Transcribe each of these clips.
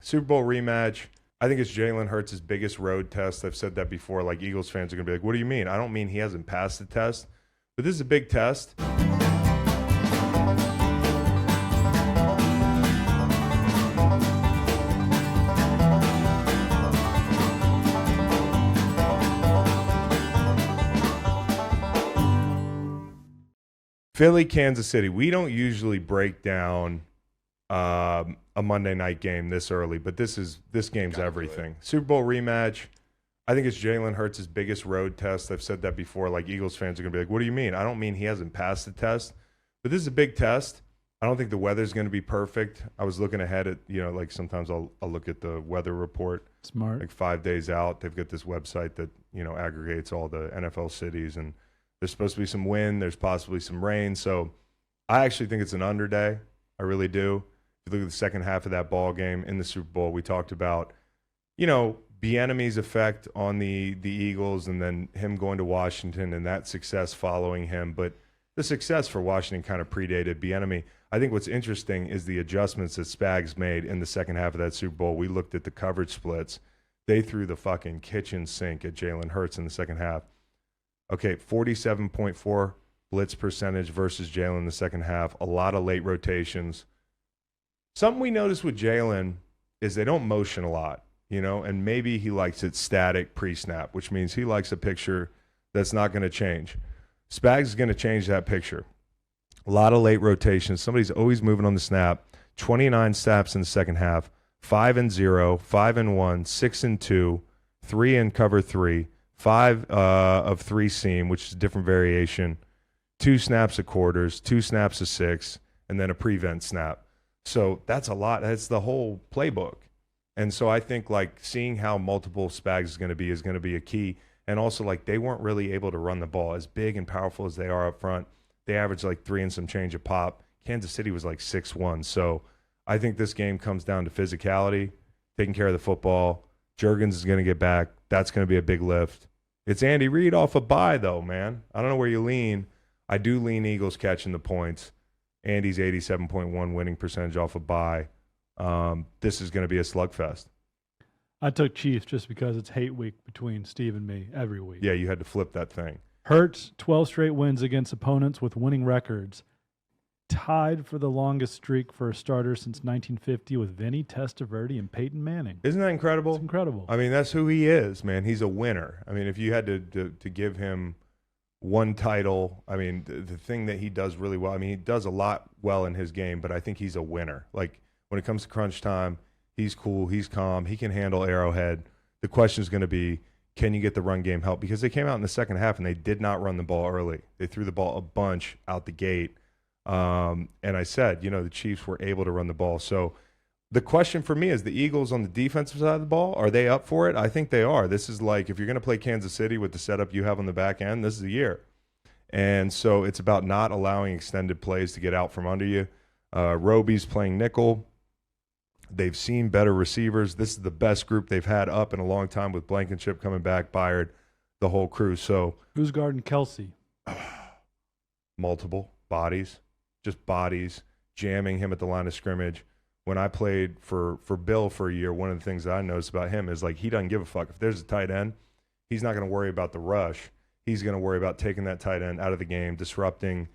Super Bowl rematch. I think it's Jalen Hurts' biggest road test. I've said that before. Like, Eagles fans are going to be like, what do you mean? I don't mean he hasn't passed the test, but this is a big test. Philly, Kansas City. We don't usually break down a Monday night game this early, but this game's everything. Super Bowl rematch. I think it's Jalen Hurts' biggest road test. I've said that before. Like, Eagles fans are going to be like, what do you mean? I don't mean he hasn't passed the test, but this is a big test. I don't think the weather's going to be perfect. I was looking ahead at, like sometimes I'll look at the weather report. Smart. Like 5 days out. They've got this website that, aggregates all the NFL cities, and there's supposed to be some wind. There's possibly some rain. So I actually think it's an under day. I really do. If you look at the second half of that ball game in the Super Bowl, we talked about, Bieniemy's effect on the Eagles, and then him going to Washington and that success following him. But the success for Washington kind of predated Bieniemy. I think what's interesting is the adjustments that Spags made in the second half of that Super Bowl. We looked at the coverage splits. They threw the fucking kitchen sink at Jalen Hurts in the second half. Okay, 47.4 blitz percentage versus Jalen in the second half. A lot of late rotations. Something we noticed with Jalen is they don't motion a lot, and maybe he likes it static pre-snap, which means he likes a picture that's not going to change. Spags is going to change that picture. A lot of late rotations. Somebody's always moving on the snap. 29 snaps in the second half. 5-0, 5-1, 6-2, 3 in cover 3. 5 of 3 seam, which is a different variation, 2 snaps of quarters, 2 snaps of 6, and then a prevent snap. So that's a lot. That's the whole playbook. And so I think seeing how multiple Spags is going to be a key. And also they weren't really able to run the ball as big and powerful as they are up front. They averaged 3 and some change a pop. Kansas City was 6-1. So I think this game comes down to physicality, taking care of the football. Juergens is going to get back. That's going to be a big lift. It's Andy Reid off a bye, though, man. I don't know where you lean. I do lean Eagles catching the points. Andy's 87.1 winning percentage off a bye. This is going to be a slugfest. I took Chiefs just because it's hate week between Steve and me every week. Yeah, you had to flip that thing. Hurts, 12 straight wins against opponents with winning records. Tied for the longest streak for a starter since 1950 with Vinny Testaverde and Peyton Manning. Isn't that incredible? It's incredible. I mean, that's who he is, man. He's a winner. I mean, if you had to give him one title, I mean, the thing that he does really well, I mean, he does a lot well in his game, but I think he's a winner. When it comes to crunch time, he's cool, he's calm, he can handle Arrowhead. The question is going to be, can you get the run game help? Because they came out in the second half and they did not run the ball early. They threw the ball a bunch out the gate. And I said, the Chiefs were able to run the ball. So the question for me is the Eagles on the defensive side of the ball, are they up for it? I think they are. This is if you're going to play Kansas City with the setup you have on the back end, this is the year. And so it's about not allowing extended plays to get out from under you. Roby's playing nickel. They've seen better receivers. This is the best group they've had up in a long time with Blankenship coming back, Byard, the whole crew. So who's guarding Kelsey? Multiple bodies. Just bodies, jamming him at the line of scrimmage. When I played for Bill for a year, one of the things that I noticed about him is he doesn't give a fuck. If there's a tight end, he's not going to worry about the rush. He's going to worry about taking that tight end out of the game, disrupting,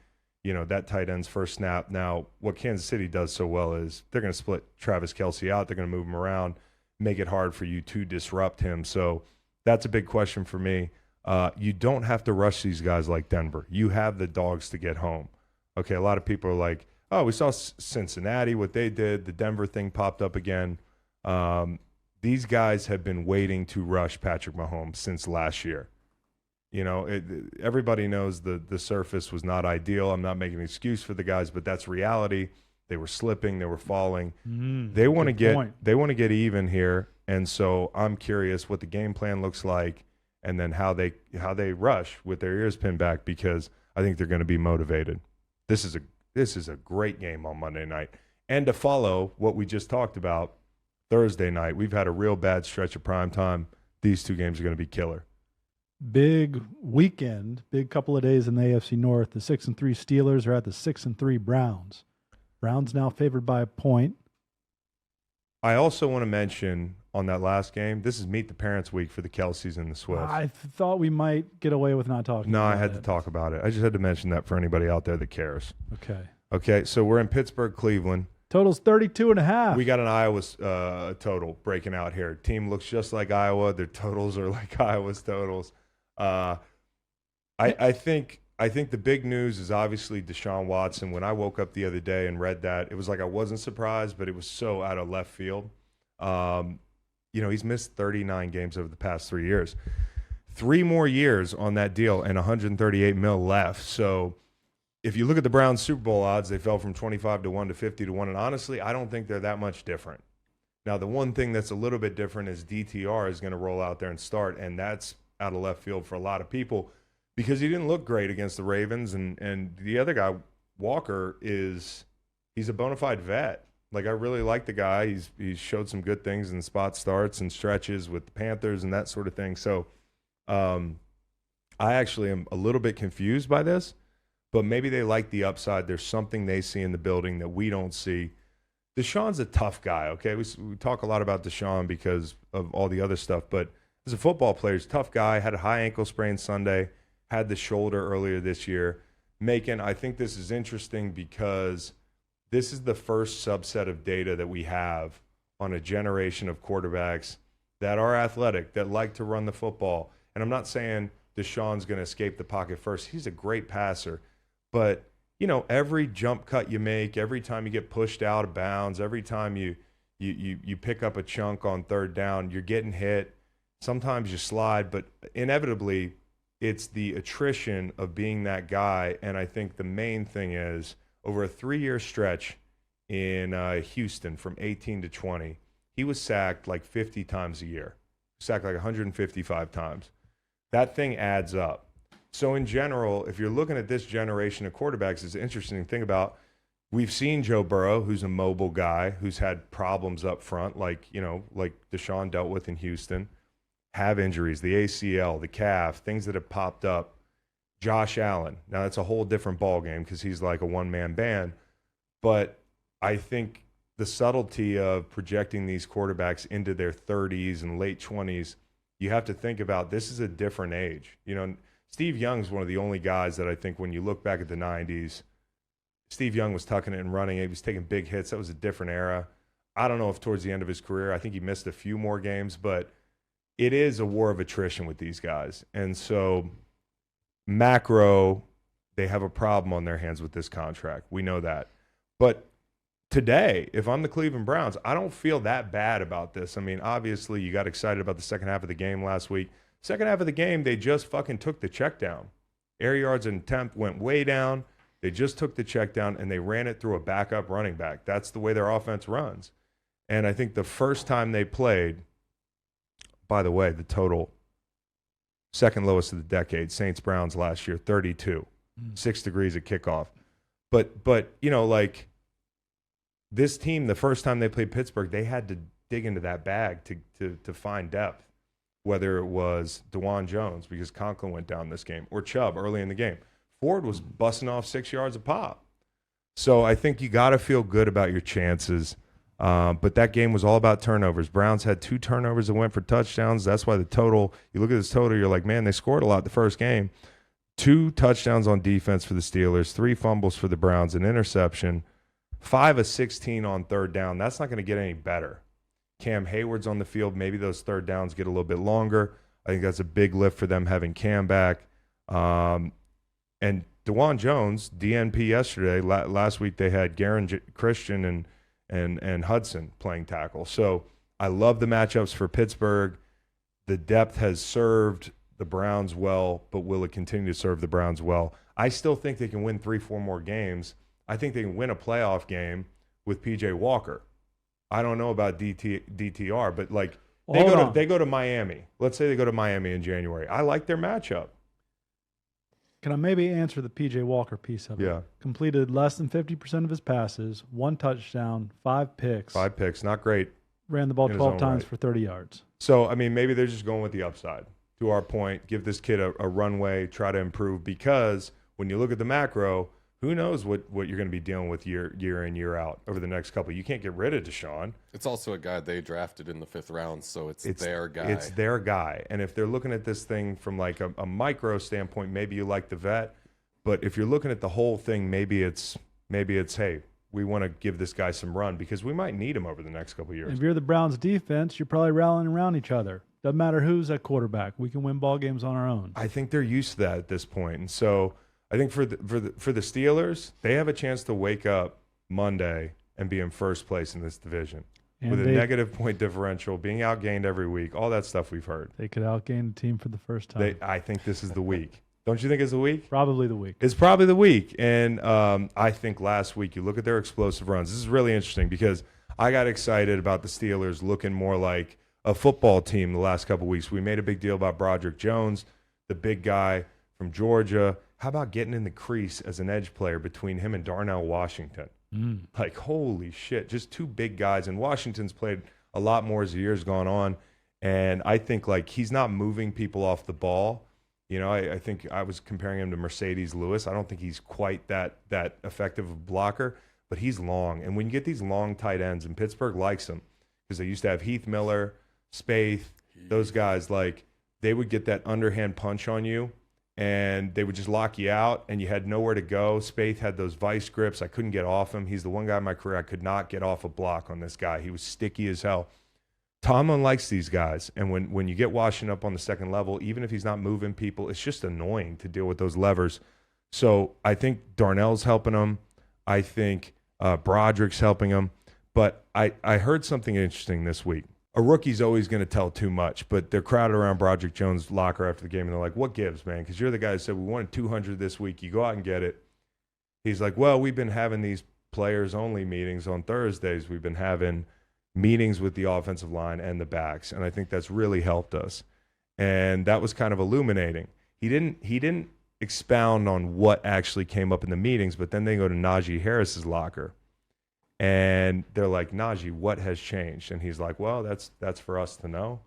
that tight end's first snap. Now, what Kansas City does so well is they're going to split Travis Kelce out. They're going to move him around, make it hard for you to disrupt him. So that's a big question for me. You don't have to rush these guys like Denver. You have the dogs to get home. Okay, a lot of people are like, oh, we saw Cincinnati, what they did. The Denver thing popped up again. These guys have been waiting to rush Patrick Mahomes since last year. Everybody knows the surface was not ideal. I'm not making an excuse for the guys, but that's reality. They were slipping. They were falling. They want to get even here, and so I'm curious what the game plan looks like, and then how they rush with their ears pinned back, because I think they're going to be motivated. This is a great game on Monday night. And to follow what we just talked about, Thursday night, we've had a real bad stretch of prime time. These two games are going to be killer. Big weekend, big couple of days in the AFC North. The 6-3 Steelers are at the 6-3 Browns. Browns now favored by a point. I also want to mention on that last game, this is Meet the Parents week for the Kelseys and the Swifts. I thought we might get away with not talking No, about I had it. to talk about it. I just had to mention that for anybody out there that cares. Okay. Okay, so we're in Pittsburgh, Cleveland. Total's 32.5. We got an Iowa total breaking out here. Team looks just like Iowa. Their totals are like Iowa's totals. I think the big news is obviously Deshaun Watson. When I woke up the other day and read that, it was like I wasn't surprised, but it was so out of left field. He's missed 39 games over the past 3 years. 3 more years on that deal and 138 mil left. So if you look at the Browns Super Bowl odds, they fell from 25 to 1 to 50 to 1. And honestly, I don't think they're that much different. Now, the one thing that's a little bit different is DTR is going to roll out there and start, and that's out of left field for a lot of people because he didn't look great against the Ravens. And the other guy, Walker, he's a bona fide vet. Like, I really like the guy. He's showed some good things in spot starts and stretches with the Panthers and that sort of thing. So I actually am a little bit confused by this, but maybe they like the upside. There's something they see in the building that we don't see. Deshaun's a tough guy, okay? We talk a lot about Deshaun because of all the other stuff, but as a football player, he's a tough guy, had a high ankle sprain Sunday, had the shoulder earlier this year. Macon, I think this is interesting because this is the first subset of data that we have on a generation of quarterbacks that are athletic, that like to run the football. And I'm not saying Deshaun's going to escape the pocket first. He's a great passer. But, every jump cut you make, every time you get pushed out of bounds, every time you pick up a chunk on third down, you're getting hit. Sometimes you slide, but inevitably it's the attrition of being that guy. And I think the main thing is over a 3-year stretch in Houston from 18 to 20, he was sacked like 50 times a year, sacked like 155 times. That thing adds up. So in general, if you're looking at this generation of quarterbacks, it's an interesting thing about we've seen Joe Burrow, who's a mobile guy, who's had problems up front, like Deshaun dealt with in Houston, have injuries, the ACL, the calf, things that have popped up. Josh Allen. Now, that's a whole different ballgame because he's like a one-man band. But I think the subtlety of projecting these quarterbacks into their 30s and late 20s, you have to think about this is a different age. Steve Young's one of the only guys that I think when you look back at the 90s, Steve Young was tucking it and running. He was taking big hits. That was a different era. I don't know if towards the end of his career, I think he missed a few more games, but it is a war of attrition with these guys. And so macro, they have a problem on their hands with this contract. We know that. But today, if I'm the Cleveland Browns, I don't feel that bad about this. I mean, obviously, you got excited about the second half of the game last week. Second half of the game, they just fucking took the check down. Air yards and attempt went way down. They just took the check down, and they ran it through a backup running back. That's the way their offense runs. And I think the first time they played, by the way, the total, second lowest of the decade, Saints-Browns last year, 32, 6 degrees at kickoff. But this team, the first time they played Pittsburgh, they had to dig into that bag to find depth, whether it was DeJuan Jones because Conklin went down this game or Chubb early in the game. Ford was busting off 6 yards a pop. So I think you got to feel good about your chances. But that game was all about turnovers. Browns had 2 turnovers that went for touchdowns. That's why the total, you look at this total, you're like, man, they scored a lot the first game. 2 touchdowns on defense for the Steelers, 3 fumbles for the Browns, an interception, 5 of 16 on third down. That's not going to get any better. Cam Hayward's on the field. Maybe those third downs get a little bit longer. I think that's a big lift for them having Cam back. And DeJuan Jones, DNP yesterday. Last week they had Garen Christian and Hudson playing tackle. So I love the matchups for Pittsburgh. The depth has served the Browns well, but will it continue to serve the Browns well? I still think they can win 3-4 more games. I think they can win a playoff game with P.J. Walker. I don't know about DTR, but they go to Miami. Let's say they go to Miami in January. I like their matchup. Can I maybe answer the P.J. Walker piece of it? Yeah. Completed less than 50% of his passes, 1 touchdown, 5 picks. 5 picks, not great. Ran the ball 12 times for 30 yards. So, I mean, maybe they're just going with the upside. To our point, give this kid a runway, try to improve, because when you look at the macro, who knows what you're going to be dealing with year in, year out over the next couple. You can't get rid of Deshaun. It's also a guy they drafted in the 5th round, so it's their guy. It's their guy. And if they're looking at this thing from like a micro standpoint, maybe you like the vet. But if you're looking at the whole thing, maybe it's hey, we want to give this guy some run because we might need him over the next couple of years. If you're the Browns defense, you're probably rallying around each other. Doesn't matter who's at quarterback. We can win ball games on our own. I think they're used to that at this point. And so I think for the Steelers, they have a chance to wake up Monday and be in first place in this division. And with a negative point differential, being outgained every week, all that stuff we've heard. They could outgain the team for the first time. I think this is the week. Don't you think it's the week? Probably the week. It's probably the week. And I think last week, you look at their explosive runs. This is really interesting because I got excited about the Steelers looking more like a football team the last couple of weeks. We made a big deal about Broderick Jones, the big guy from Georgia. How about getting in the crease as an edge player between him and Darnell Washington? Like, holy shit, just two big guys. And Washington's played a lot more as the year's gone on. And I think, like, he's not moving people off the ball. You know, I think I was comparing him to Mercedes Lewis. I don't think he's quite that effective a blocker, but he's long. And when you get these long tight ends, and Pittsburgh likes them because they used to have Heath Miller, Spaeth, those guys, like, they would get that underhand punch on you, and they would just lock you out, and you had nowhere to go. Spaeth had those vice grips. I couldn't get off him. He's the one guy in my career I could not get off a block on this guy. He was sticky as hell. Tomlin likes these guys, and when you get Washington up on the second level, even if he's not moving people, it's just annoying to deal with those levers. So I think Darnell's helping him. I think Broderick's helping him. But I heard something interesting this week. A rookie's always going to tell too much, but they're crowded around Broderick Jones' locker after the game, and they're like, what gives, man? Because you're the guy who said we wanted 200 this week. You go out and get it. He's like, well, we've been having these players-only meetings on Thursdays. We've been having meetings with the offensive line and the backs, and I think that's really helped us. And that was kind of illuminating. He didn't expound on what actually came up in the meetings, but then they go to Najee Harris's locker, and they're like, Najee, what has changed? And he's like, well, that's for us to know.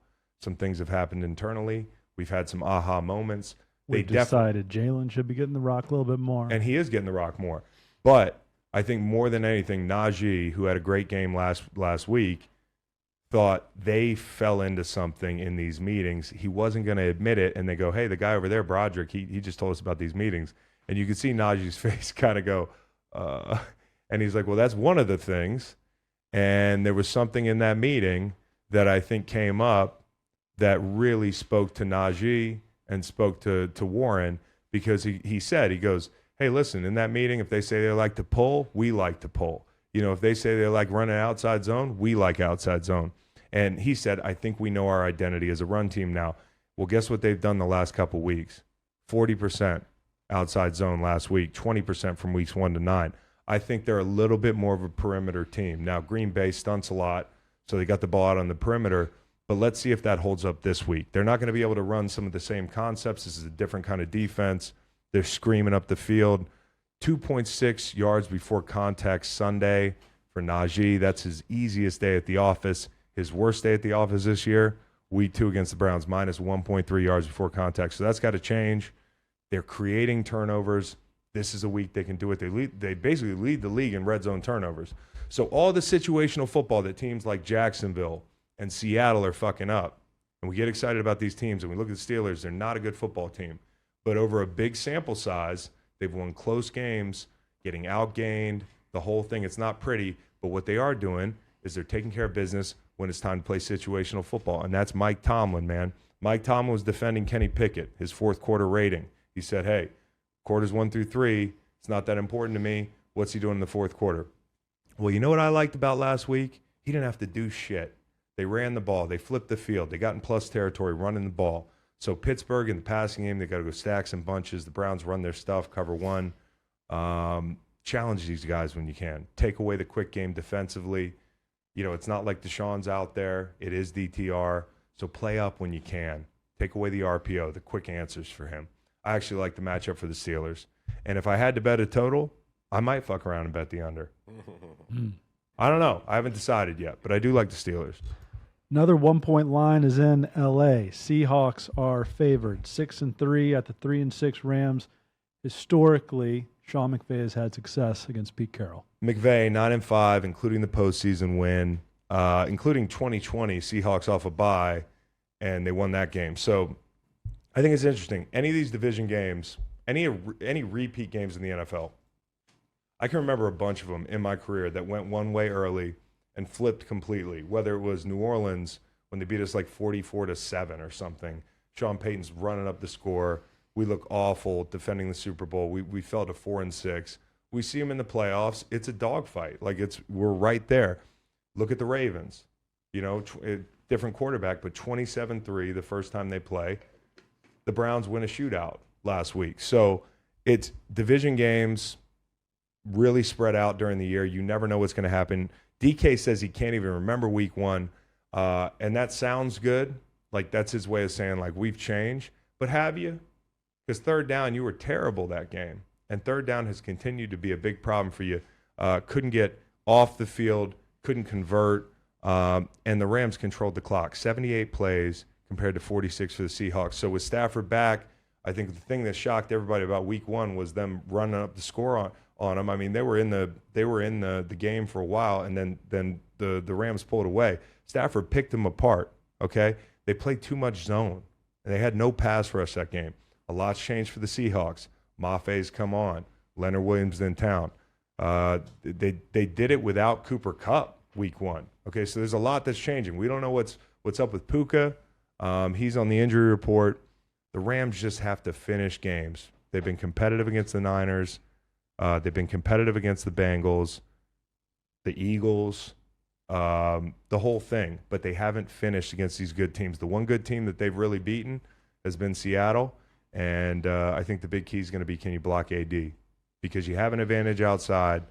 Some things have happened internally. We've had some aha moments. We decided Jalen should be getting the rock a little bit more. And he is getting the rock more. But I think more than anything, Najee, who had a great game last week, thought they fell into something in these meetings. He wasn't going to admit it, and they go, hey, the guy over there, Broderick, he just told us about these meetings. And you could see Najee's face kind of go, and he's like, well, that's one of the things. And there was something in that meeting that I think came up that really spoke to Najee and spoke to Warren, because he said, he goes, hey, listen, in that meeting, if they say they like to pull, we like to pull. You know, if they say they like running outside zone, we like outside zone. And he said, I think we know our identity as a run team now. Well, guess what they've done the last couple weeks? 40% outside zone last week, 20% from weeks 1 to 9. I think they're a little bit more of a perimeter team. Now, Green Bay stunts a lot, so they got the ball out on the perimeter, but let's see if that holds up this week. They're not going to be able to run some of the same concepts. This is a different kind of defense. They're screaming up the field. 2.6 yards before contact Sunday for Najee. That's his easiest day at the office. His worst day at the office this year, week 2 against the Browns, minus 1.3 yards before contact. So that's got to change. They're creating turnovers. This is a week they can do it. They basically lead the league in red zone turnovers. So all the situational football that teams like Jacksonville and Seattle are fucking up, and we get excited about these teams, and we look at the Steelers, they're not a good football team. But over a big sample size, they've won close games, getting outgained, the whole thing. It's not pretty, but what they are doing is they're taking care of business when it's time to play situational football, and that's Mike Tomlin, man. Mike Tomlin was defending Kenny Pickett, his fourth quarter rating. He said, hey, quarters 1 through 3, it's not that important to me. What's he doing in the fourth quarter? Well, you know what I liked about last week? He didn't have to do shit. They ran the ball. They flipped the field. They got in plus territory running the ball. So Pittsburgh in the passing game, they got to go stacks and bunches. The Browns run their stuff, cover one. Challenge these guys when you can. Take away the quick game defensively. You know, it's not like Deshaun's out there. It is DTR. So play up when you can. Take away the RPO, the quick answers for him. I actually like the matchup for the Steelers. And if I had to bet a total, I might fuck around and bet the under. I don't know. I haven't decided yet, but I do like the Steelers. Another 1-point line is in L.A. Seahawks are favored 6-3 at the 3-6 Rams. historically Sean McVay has had success against Pete Carroll. McVay 9-5, including the postseason win, including 2020 Seahawks off a bye, and they won that game. So I think it's interesting. Any of these division games, any repeat games in the NFL, I can remember a bunch of them in my career that went one way early and flipped completely. Whether it was New Orleans when they beat us like 44-7 or something, Sean Payton's running up the score. We look awful defending the Super Bowl. We fell to 4-6. We see them in the playoffs. It's a dogfight. Like we're right there. Look at the Ravens. Different quarterback, but 27-3 the first time they play. The Browns win a shootout last week. So it's division games really spread out during the year. You never know what's going to happen. DK says he can't even remember week one, and that sounds good. Like that's his way of saying like we've changed. But have you? Because third down, you were terrible that game. And third down has continued to be a big problem for you. Couldn't get off the field, couldn't convert, and the Rams controlled the clock. 78 plays compared to 46 for the Seahawks. So with Stafford back, I think the thing that shocked everybody about week one was them running up the score on them. I mean, they were in the game for a while, and then the Rams pulled away. Stafford picked them apart, okay? They played too much zone, and they had no pass rush that game. A lot's changed for the Seahawks. Maffei's come on. Leonard Williams in town. They did it without Cooper Kupp week one. Okay, so there's a lot that's changing. We don't know what's up with Puka. He's on the injury report. The Rams just have to finish games. They've been competitive against the Niners. They've been competitive against the Bengals, the Eagles, the whole thing. But they haven't finished against these good teams. The one good team that they've really beaten has been Seattle. And I think the big key is going to be, can you block AD? Because you have an advantage outside.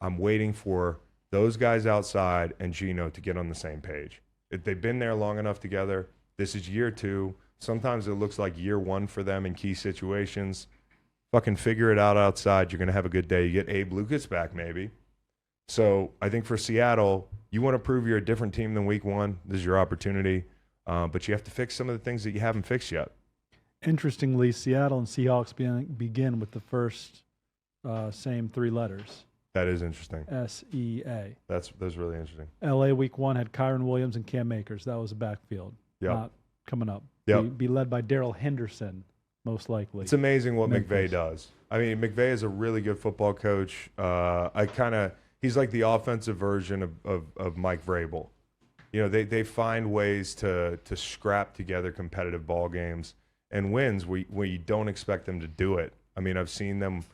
I'm waiting for those guys outside and Geno to get on the same page. If they've been there long enough together, this is year two. Sometimes it looks like year one for them in key situations. Fucking figure it out outside. You're going to have a good day. You get Abe Lucas back maybe. So I think for Seattle, you want to prove you're a different team than week one. This is your opportunity. But you have to fix some of the things that you haven't fixed yet. Interestingly, Seattle and Seahawks begin with the first same three letters. That is interesting. S-E-A. That's really interesting. L.A. week one had Kyron Williams and Cam Akers. That was the backfield. Yep. Not coming up. Yep. Be led by Darrell Henderson, most likely. It's amazing what Memphis. McVay does. I mean, McVay is a really good football coach. He's like the offensive version of Mike Vrabel. They find ways to scrap together competitive ball games and wins where you don't expect them to do it. I mean, I've seen them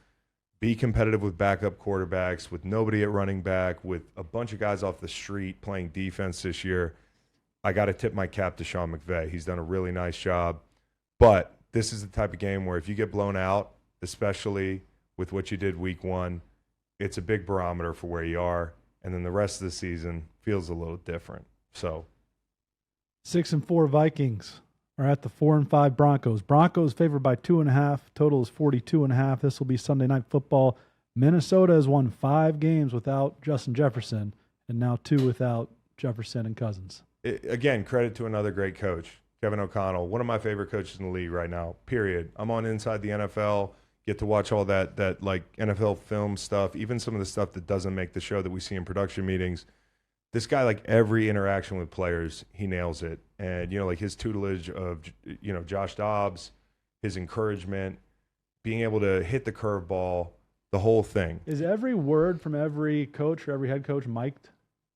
be competitive with backup quarterbacks, with nobody at running back, with a bunch of guys off the street playing defense this year. I got to tip my cap to Sean McVay. He's done a really nice job. But this is the type of game where if you get blown out, especially with what you did week one, it's a big barometer for where you are. And then the rest of the season feels a little different. So 6-4 Vikings are at the 4-5 Broncos. Broncos favored by 2.5. Total is 42.5. This will be Sunday Night Football. Minnesota has won 5 games without Justin Jefferson and now 2 without Jefferson and Cousins. Again, credit to another great coach, Kevin O'Connell, one of my favorite coaches in the league right now, period. I'm on Inside the NFL, get to watch all that like NFL film stuff, even some of the stuff that doesn't make the show that we see in production meetings. This guy, like every interaction with players, he nails it. And, like his tutelage of, Josh Dobbs, his encouragement, being able to hit the curveball, the whole thing. Is every word from every coach or every head coach mic'd?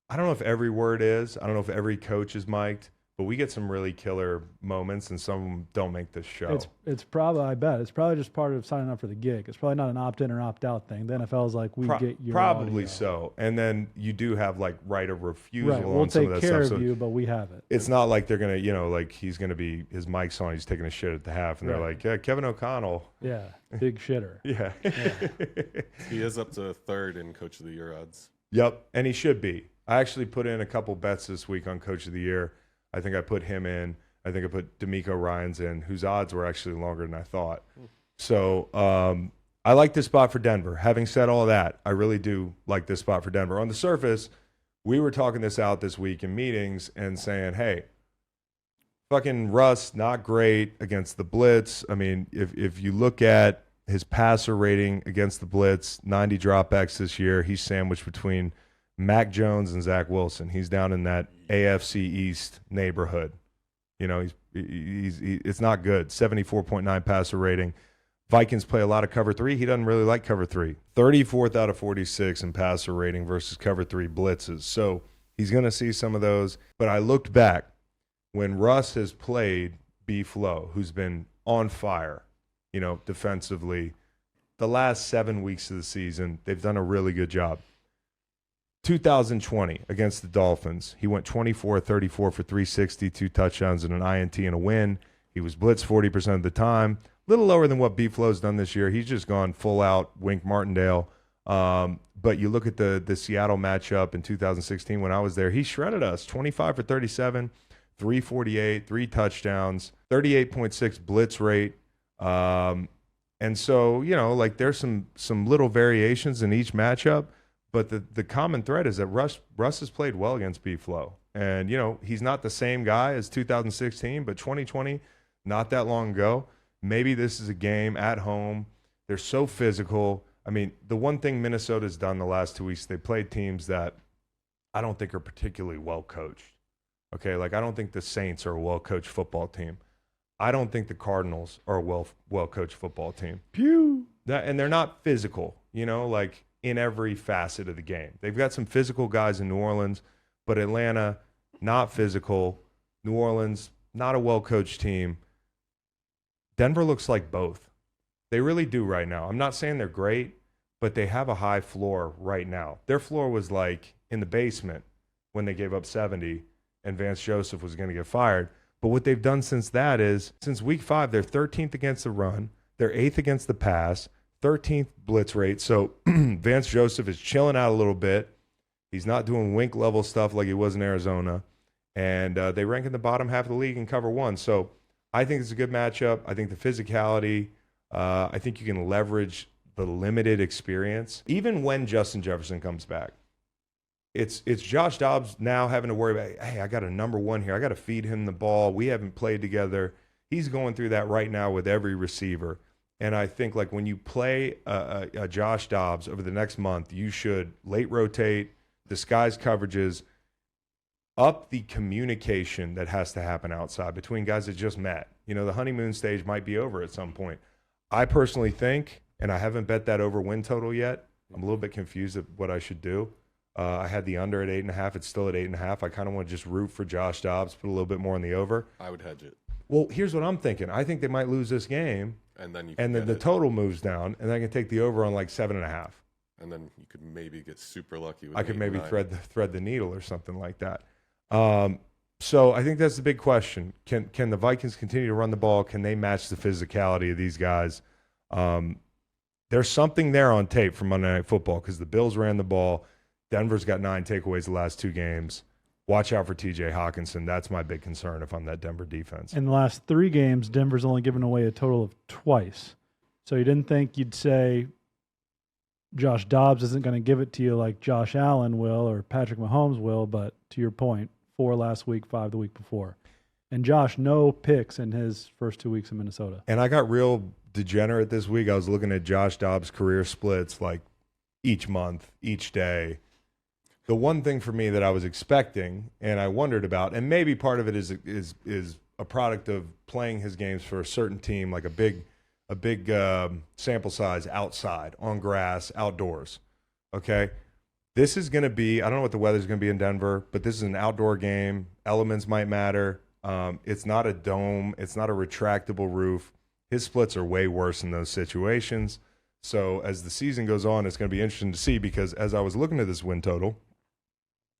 I don't know if every word is. I don't know if every coach is mic'd. But we get some really killer moments, and some of them don't make this show. It's probably, I bet, it's probably just part of signing up for the gig. It's probably not an opt-in or opt-out thing. The NFL is like, we get your probably audio. So. And then you do have like right of refusal right. on We'll some take of that care stuff. of So you, but we have it. it's not like they're gonna, like he's gonna be his mic's on, he's taking a shit at the half, and they're Right. like, yeah, Kevin O'Connell. Yeah, big shitter. Yeah. He is up to third in Coach of the Year odds. Yep, and he should be. I actually put in a couple bets this week on Coach of the Year. I think I put him in. I think I put D'Amico Ryans in, whose odds were actually longer than I thought. So I like this spot for Denver. Having said all that, I really do like this spot for Denver. On the surface, we were talking this out this week in meetings and saying, hey, fucking Russ, not great against the blitz. I mean, if you look at his passer rating against the blitz, 90 dropbacks this year. He's sandwiched between Mac Jones and Zach Wilson. He's down in that AFC East neighborhood. You know, it's not good. 74.9 passer rating. Vikings play a lot of cover 3. He doesn't really like cover 3. 34th out of 46 in passer rating versus cover 3 blitzes. So he's going to see some of those. But I looked back when Russ has played B-Flow, who's been on fire, you know, defensively. The last 7 weeks of the season, they've done a really good job. 2020 against the Dolphins, he went 24-34 for 360, 2 touchdowns and an INT and a win. He was blitzed 40% of the time. A little lower than what B-Flow's done this year. He's just gone full out Wink Martindale. But you look at the Seattle matchup in 2016 when I was there, he shredded us. 25 for 37, 348, 3 touchdowns, 38.6 blitz rate. And so, you know, like there's some little variations in each matchup, but the common thread is that Russ has played well against B-Flow. And, you know, he's not the same guy as 2016, but 2020, not that long ago. Maybe this is a game at home. They're so physical. I mean, the one thing Minnesota's done the last 2 weeks, they played teams that I don't think are particularly well coached. Okay, like I don't think the Saints are a well-coached football team. I don't think the Cardinals are a well-coached football team. Pew. And they're not physical, you know, like in every facet of the game. They've got some physical guys in New Orleans, but Atlanta, not physical. New Orleans, not a well-coached team. Denver looks like both. They really do right now. I'm not saying they're great, but they have a high floor right now. Their floor was like in the basement when they gave up 70 and Vance Joseph was going to get fired. But what they've done since that is, since week 5, they're 13th against the run. They're 8th against the pass, 13th blitz rate. So Vance Joseph is chilling out a little bit. He's not doing Wink level stuff like he was in Arizona. And they rank in the bottom half of the league in cover 1. So I think it's a good matchup. I think the physicality, I think you can leverage the limited experience. Even when Justin Jefferson comes back, it's Josh Dobbs now having to worry about, hey, I got a number 1 here. I got to feed him the ball. We haven't played together. He's going through that right now with every receiver. And I think like when you play a Josh Dobbs over the next month, you should late rotate, disguise coverages, up the communication that has to happen outside between guys that just met. You know, the honeymoon stage might be over at some point. I personally think, and I haven't bet that over win total yet, I'm a little bit confused at what I should do. I had the under at 8.5. It's still at 8.5. I kind of want to just root for Josh Dobbs, put a little bit more on the over. I would hedge it. Well, here's what I'm thinking. I think they might lose this game, And then the total moves down, and I can take the over on like 7.5. And then you could maybe get super lucky with I could maybe 8-9. thread the needle or something like that. So I think that's the big question. Can the Vikings continue to run the ball? Can they match the physicality of these guys? There's something there on tape from Monday Night Football because the Bills ran the ball. Denver's got 9 takeaways the last 2 games. Watch out for TJ Hawkinson. That's my big concern if I'm that Denver defense. In the last 3 games, Denver's only given away a total of twice. So you didn't think you'd say Josh Dobbs isn't going to give it to you like Josh Allen will or Patrick Mahomes will, but to your point, 4 last week, 5 the week before. And Josh, no picks in his first 2 weeks in Minnesota. And I got real degenerate this week. I was looking at Josh Dobbs' career splits like each month, each day. The one thing for me that I was expecting and I wondered about, and maybe part of it is a product of playing his games for a certain team, like a big sample size outside, on grass, outdoors. Okay? This is going to be, I don't know what the weather's going to be in Denver, but this is an outdoor game. Elements might matter. It's not a dome. It's not a retractable roof. His splits are way worse in those situations. So as the season goes on, it's going to be interesting to see because as I was looking at this win total,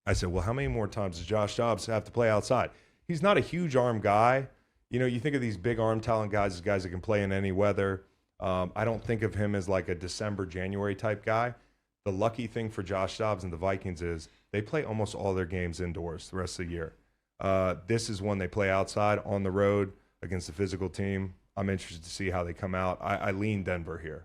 I said, well, how many more times does Josh Dobbs have to play outside? He's not a huge arm guy. You know, you think of these big arm talent guys as guys that can play in any weather. I don't think of him as like a December, January type guy. The lucky thing for Josh Dobbs and the Vikings is they play almost all their games indoors the rest of the year. This is when they play outside on the road against a physical team. I'm interested to see how they come out. I lean Denver here.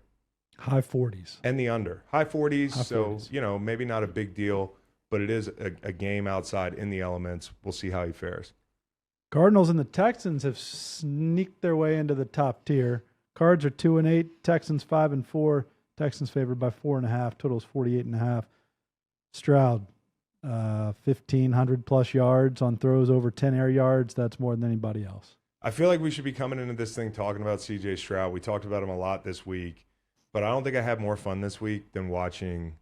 High 40s. And the under. High 40s, High so, 40s. You know, maybe not a big deal, but it is a game outside in the elements. We'll see how he fares. Cardinals and the Texans have sneaked their way into the top tier. Cards are 2-8. Texans 5-4. Texans favored by 4.5. Totals 48.5. Stroud, 1,500 plus yards on throws over 10 air yards. That's more than anybody else. I feel like we should be coming into this thing talking about C.J. Stroud. We talked about him a lot this week, but I don't think I had more fun this week than watching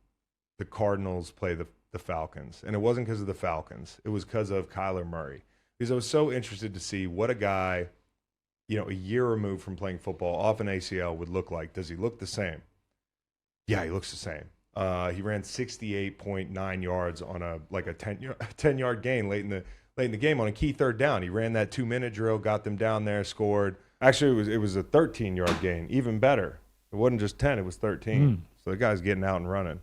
the Cardinals play the Falcons. And it wasn't because of the Falcons. It was because of Kyler Murray. Because I was so interested to see what a guy, a year removed from playing football off an ACL would look like. Does he look the same? Yeah, he looks the same. He ran 68.9 yards on a 10-yard gain late in the game on a key third down. He ran that 2-minute drill, got them down there, scored. Actually, it was a 13-yard gain, even better. It wasn't just 10, it was 13. So the guy's getting out and running.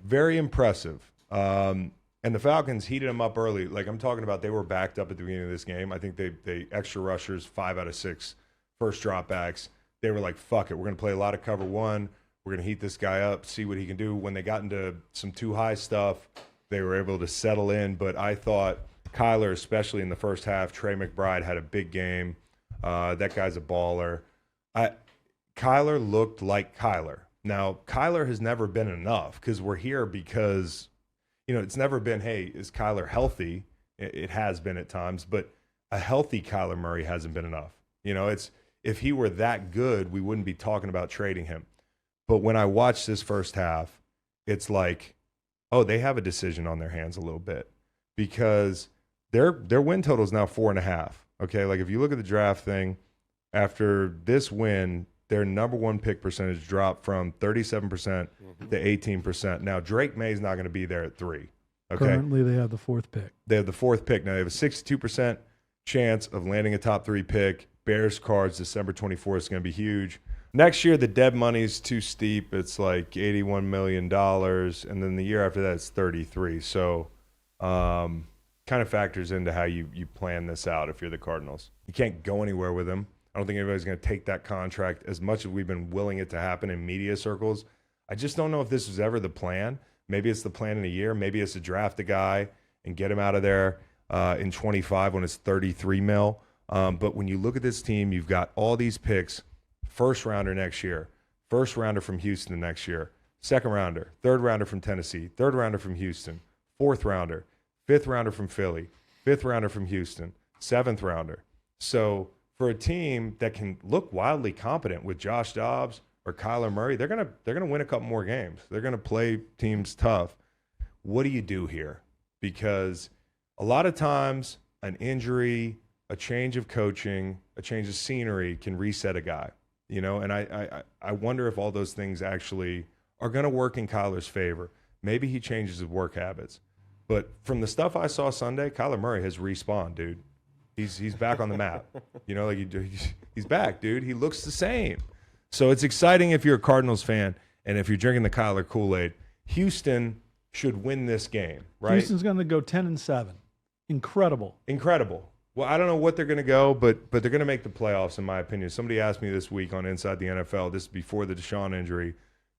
Very impressive. And the Falcons heated him up early. I'm talking about, they were backed up at the beginning of this game. I think they extra rushers, 5 out of 6 first dropbacks. They were like, fuck it, we're going to play a lot of cover one. We're going to heat this guy up, see what he can do. When they got into some too high stuff, they were able to settle in. But I thought Kyler, especially in the first half, Trey McBride had a big game. That guy's a baller. Kyler looked like Kyler. Now, Kyler has never been enough because we're here because, it's never been, hey, is Kyler healthy? It has been at times, but a healthy Kyler Murray hasn't been enough. If he were that good, we wouldn't be talking about trading him. But when I watch this first half, it's like, oh, they have a decision on their hands a little bit because their win total is now 4.5. Okay, if you look at the draft thing, after this win, their number one pick percentage dropped from 37% to 18%. Now, Drake May's not going to be there at 3. Okay? Currently, they have the 4th pick. They have the 4th pick. Now, they have a 62% chance of landing a top 3 pick. Bears Cards, December 24th is going to be huge. Next year, the dead money's too steep. It's like $81 million. And then the year after that, it's 33. So kind of factors into how you plan this out if you're the Cardinals. You can't go anywhere with him. I don't think anybody's going to take that contract as much as we've been willing it to happen in media circles. I just don't know if this was ever the plan. Maybe it's the plan in a year. Maybe it's to draft a guy and get him out of there in 25 when it's 33 mil. But when you look at this team, you've got all these picks. First rounder next year, first rounder from Houston next year, second rounder, third rounder from Tennessee, third rounder from Houston, fourth rounder, fifth rounder from Philly, fifth rounder from Houston, seventh rounder. So for a team that can look wildly competent with Josh Dobbs or Kyler Murray, they're gonna win a couple more games. They're gonna play teams tough. What do you do here? Because a lot of times an injury, a change of coaching, a change of scenery can reset a guy. And I wonder if all those things actually are going to work in Kyler's favor. Maybe he changes his work habits. But from the stuff I saw Sunday, Kyler Murray has respawned, dude. He's back on the map. He's back, dude. He looks the same. So it's exciting if you're a Cardinals fan and if you're drinking the Kyler Kool-Aid. Houston should win this game, right? Houston's going to go 10-7. Incredible. Well, I don't know what they're going to go, but they're going to make the playoffs, in my opinion. Somebody asked me this week on Inside the NFL, this is before the Deshaun injury,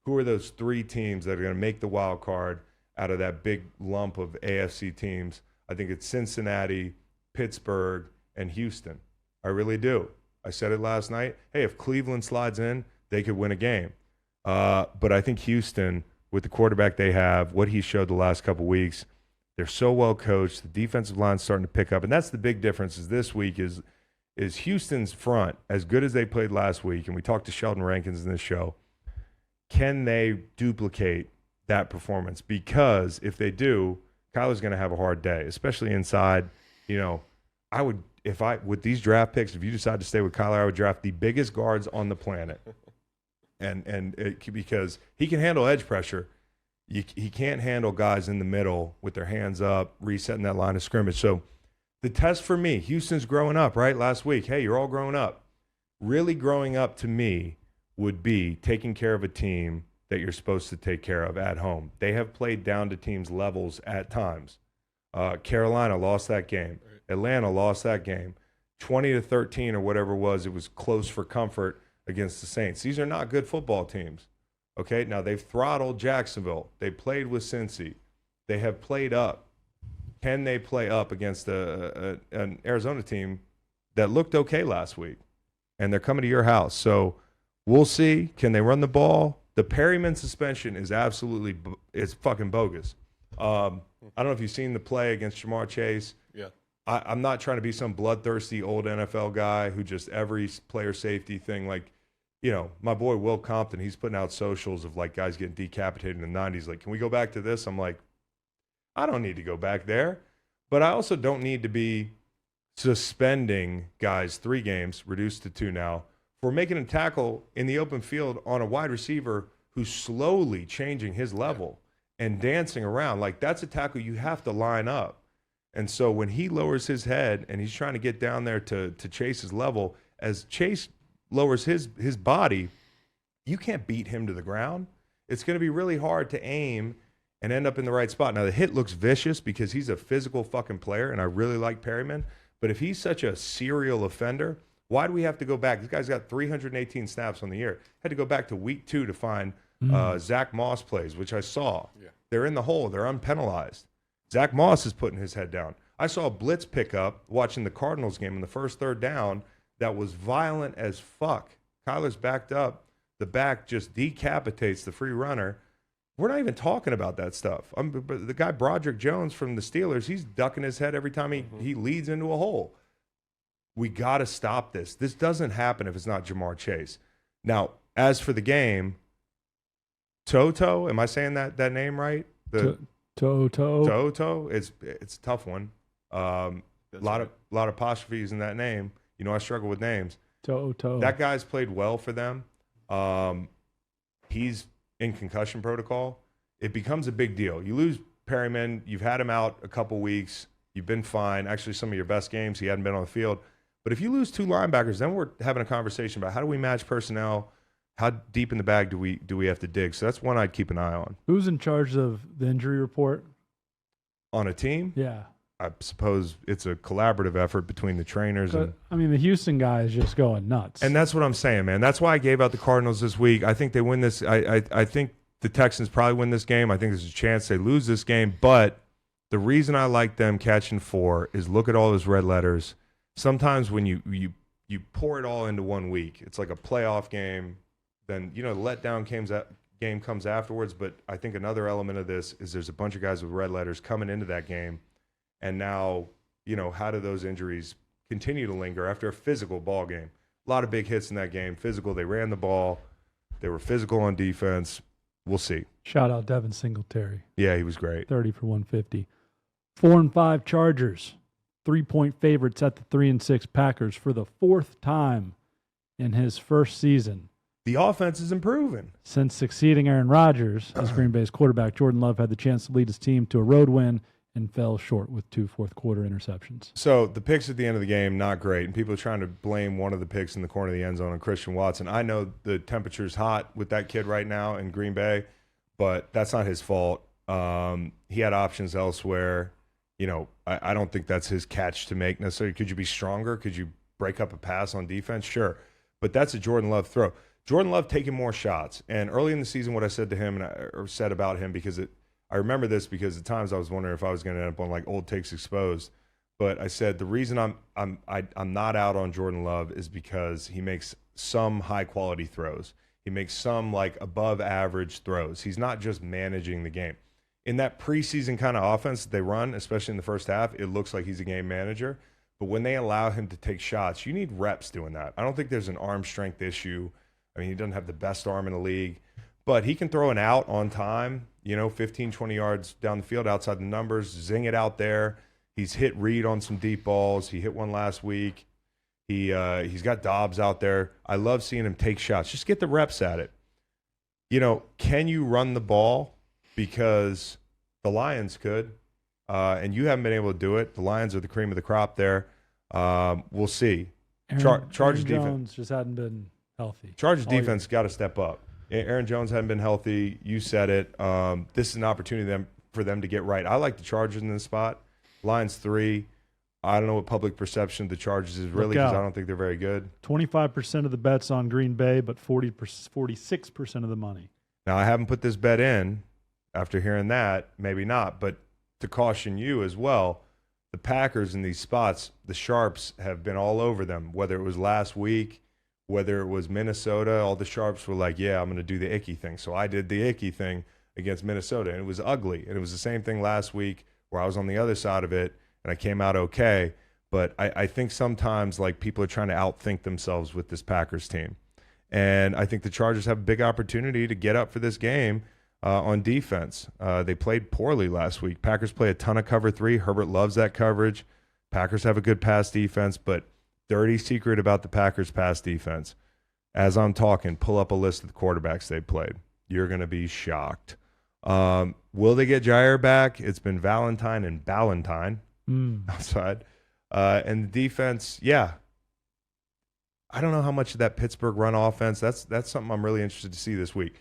who are those 3 teams that are going to make the wild card out of that big lump of AFC teams? I think it's Cincinnati, Pittsburgh, and Houston. I really do. I said it last night. Hey, if Cleveland slides in, they could win a game. But I think Houston, with the quarterback they have, what he showed the last couple weeks, they're so well coached. The defensive line's starting to pick up, and that's the big difference. Is this week is Houston's front as good as they played last week? And we talked to Sheldon Rankins in this show. Can they duplicate that performance? Because if they do, Kyler's going to have a hard day, especially inside. I would with these draft picks, if you decide to stay with Kyler, I would draft the biggest guards on the planet, because he can handle edge pressure. He can't handle guys in the middle with their hands up, resetting that line of scrimmage. So the test for me, Houston's growing up, right? Last week, hey, you're all growing up. Really growing up to me would be taking care of a team that you're supposed to take care of at home. They have played down to teams' levels at times. Carolina lost that game. Atlanta lost that game. 20-13 or whatever it was close for comfort against the Saints. These are not good football teams. Okay, now they've throttled Jacksonville. They played with Cincy. They have played up. Can they play up against an Arizona team that looked okay last week? And they're coming to your house. So We'll see. Can they run the ball? The Perryman suspension is absolutely it's fucking bogus. I don't know if you've seen the play against Jamar Chase. Yeah. I'm not trying to be some bloodthirsty old NFL guy who just every player safety thing, like, my boy Will Compton, he's putting out socials of like guys getting decapitated in the 90s. Like, can we go back to this? I'm like, I don't need to go back there. But I also don't need to be suspending guys 3 games, reduced to 2 now, for making a tackle in the open field on a wide receiver who's slowly changing his level and dancing around. Like, that's a tackle you have to line up. And so when he lowers his head and he's trying to get down there to Chase's level, as Chase lowers his body, you can't beat him to the ground. It's going to be really hard to aim and end up in the right spot. Now, the hit looks vicious because he's a physical fucking player, and I really like Perryman. But if he's such a serial offender, why do we have to go back? This guy's got 318 snaps on the year. Had to go back to week 2 to find Zach Moss plays, which I saw. Yeah. They're in the hole. They're unpenalized. Zach Moss is putting his head down. I saw a blitz pickup watching the Cardinals game in the first third down that was violent as fuck. Kyler's backed up. The back just decapitates the free runner. We're not even talking about that stuff. The guy Broderick Jones from the Steelers, he's ducking his head every time he leads into a hole. We got to stop this. This doesn't happen if it's not Jamar Chase. Now, as for the game, Toto, am I saying that name right? Toto. It's a tough one. A lot of apostrophes in that name. I struggle with names. Toto. That guy's played well for them. He's in concussion protocol. It becomes a big deal. You lose Perryman. You've had him out a couple weeks. You've been fine. Actually, some of your best games, he hadn't been on the field. But if you lose 2 linebackers, then we're having a conversation about how do we match personnel? How deep in the bag do we have to dig? So that's one I'd keep an eye on. Who's in charge of the injury report? On a team? Yeah. I suppose it's a collaborative effort between the trainers. The Houston guy is just going nuts. And that's what I'm saying, man. That's why I gave out the Cardinals this week. I think they win this. I think the Texans probably win this game. I think there's a chance they lose this game. But the reason I like them catching 4 is look at all those red letters. Sometimes when you pour it all into 1 week, it's like a playoff game. Then, the letdown game comes afterwards. But I think another element of this is there's a bunch of guys with red letters coming into that game. And now, how do those injuries continue to linger after a physical ball game? A lot of big hits in that game. Physical. They ran the ball. They were physical on defense. We'll see. Shout out Devin Singletary. Yeah, he was great. 30 for 150. 4-5 Chargers. 3-point favorites at the 3-6 Packers for the 4th time in his first season. The offense is improving. Since succeeding Aaron Rodgers as Green Bay's quarterback, Jordan Love had the chance to lead his team to a road win and fell short with 2 fourth-quarter interceptions. So the picks at the end of the game, not great. And people are trying to blame one of the picks in the corner of the end zone on Christian Watson. I know the temperature's hot with that kid right now in Green Bay, but that's not his fault. He had options elsewhere. I don't think that's his catch to make necessarily. Could you be stronger? Could you break up a pass on defense? Sure. But that's a Jordan Love throw. Jordan Love taking more shots. And early in the season, what I said to him or said about him, because I remember this because at times I was wondering if I was going to end up on like old takes exposed. But I said the reason I'm not out on Jordan Love is because he makes some high quality throws. He makes some like above average throws. He's not just managing the game. In that preseason kind of offense that they run, especially in the first half, it looks like he's a game manager. But when they allow him to take shots, you need reps doing that. I don't think there's an arm strength issue. I mean, he doesn't have the best arm in the league, but he can throw an out on time, 15, 20 yards down the field outside the numbers, zing it out there. He's hit Reed on some deep balls. He hit one last week. He's got Dobbs out there. I love seeing him take shots. Just get the reps at it. Can you run the ball? Because the Lions could, and you haven't been able to do it. The Lions are the cream of the crop there. We'll see. Chargers defense Jones just hadn't been healthy. Chargers defense got to step up. Aaron Jones hadn't been healthy. You said it. This is an opportunity for them to get right. I like the Chargers in this spot. Lions 3. I don't know what public perception of the Chargers is really because I don't think they're very good. 25% of the bets on Green Bay, but 46% of the money. Now, I haven't put this bet in. After hearing that, maybe not. But to caution you as well, the Packers in these spots, the Sharps have been all over them, whether it was last week whether it was Minnesota, all the sharps were like, yeah, I'm going to do the icky thing. So I did the icky thing against Minnesota, and it was ugly. And it was the same thing last week where I was on the other side of it, and I came out okay. But I think sometimes like people are trying to outthink themselves with this Packers team. And I think the Chargers have a big opportunity to get up for this game on defense. They played poorly last week. Packers play a ton of cover 3. Herbert loves that coverage. Packers have a good pass defense, but dirty secret about the Packers pass defense. As I'm talking, pull up a list of the quarterbacks they played. You're going to be shocked. Will they get Jair back? It's been Valentine and Ballantine outside. And the defense, yeah. I don't know how much of that Pittsburgh run offense, that's something I'm really interested to see this week.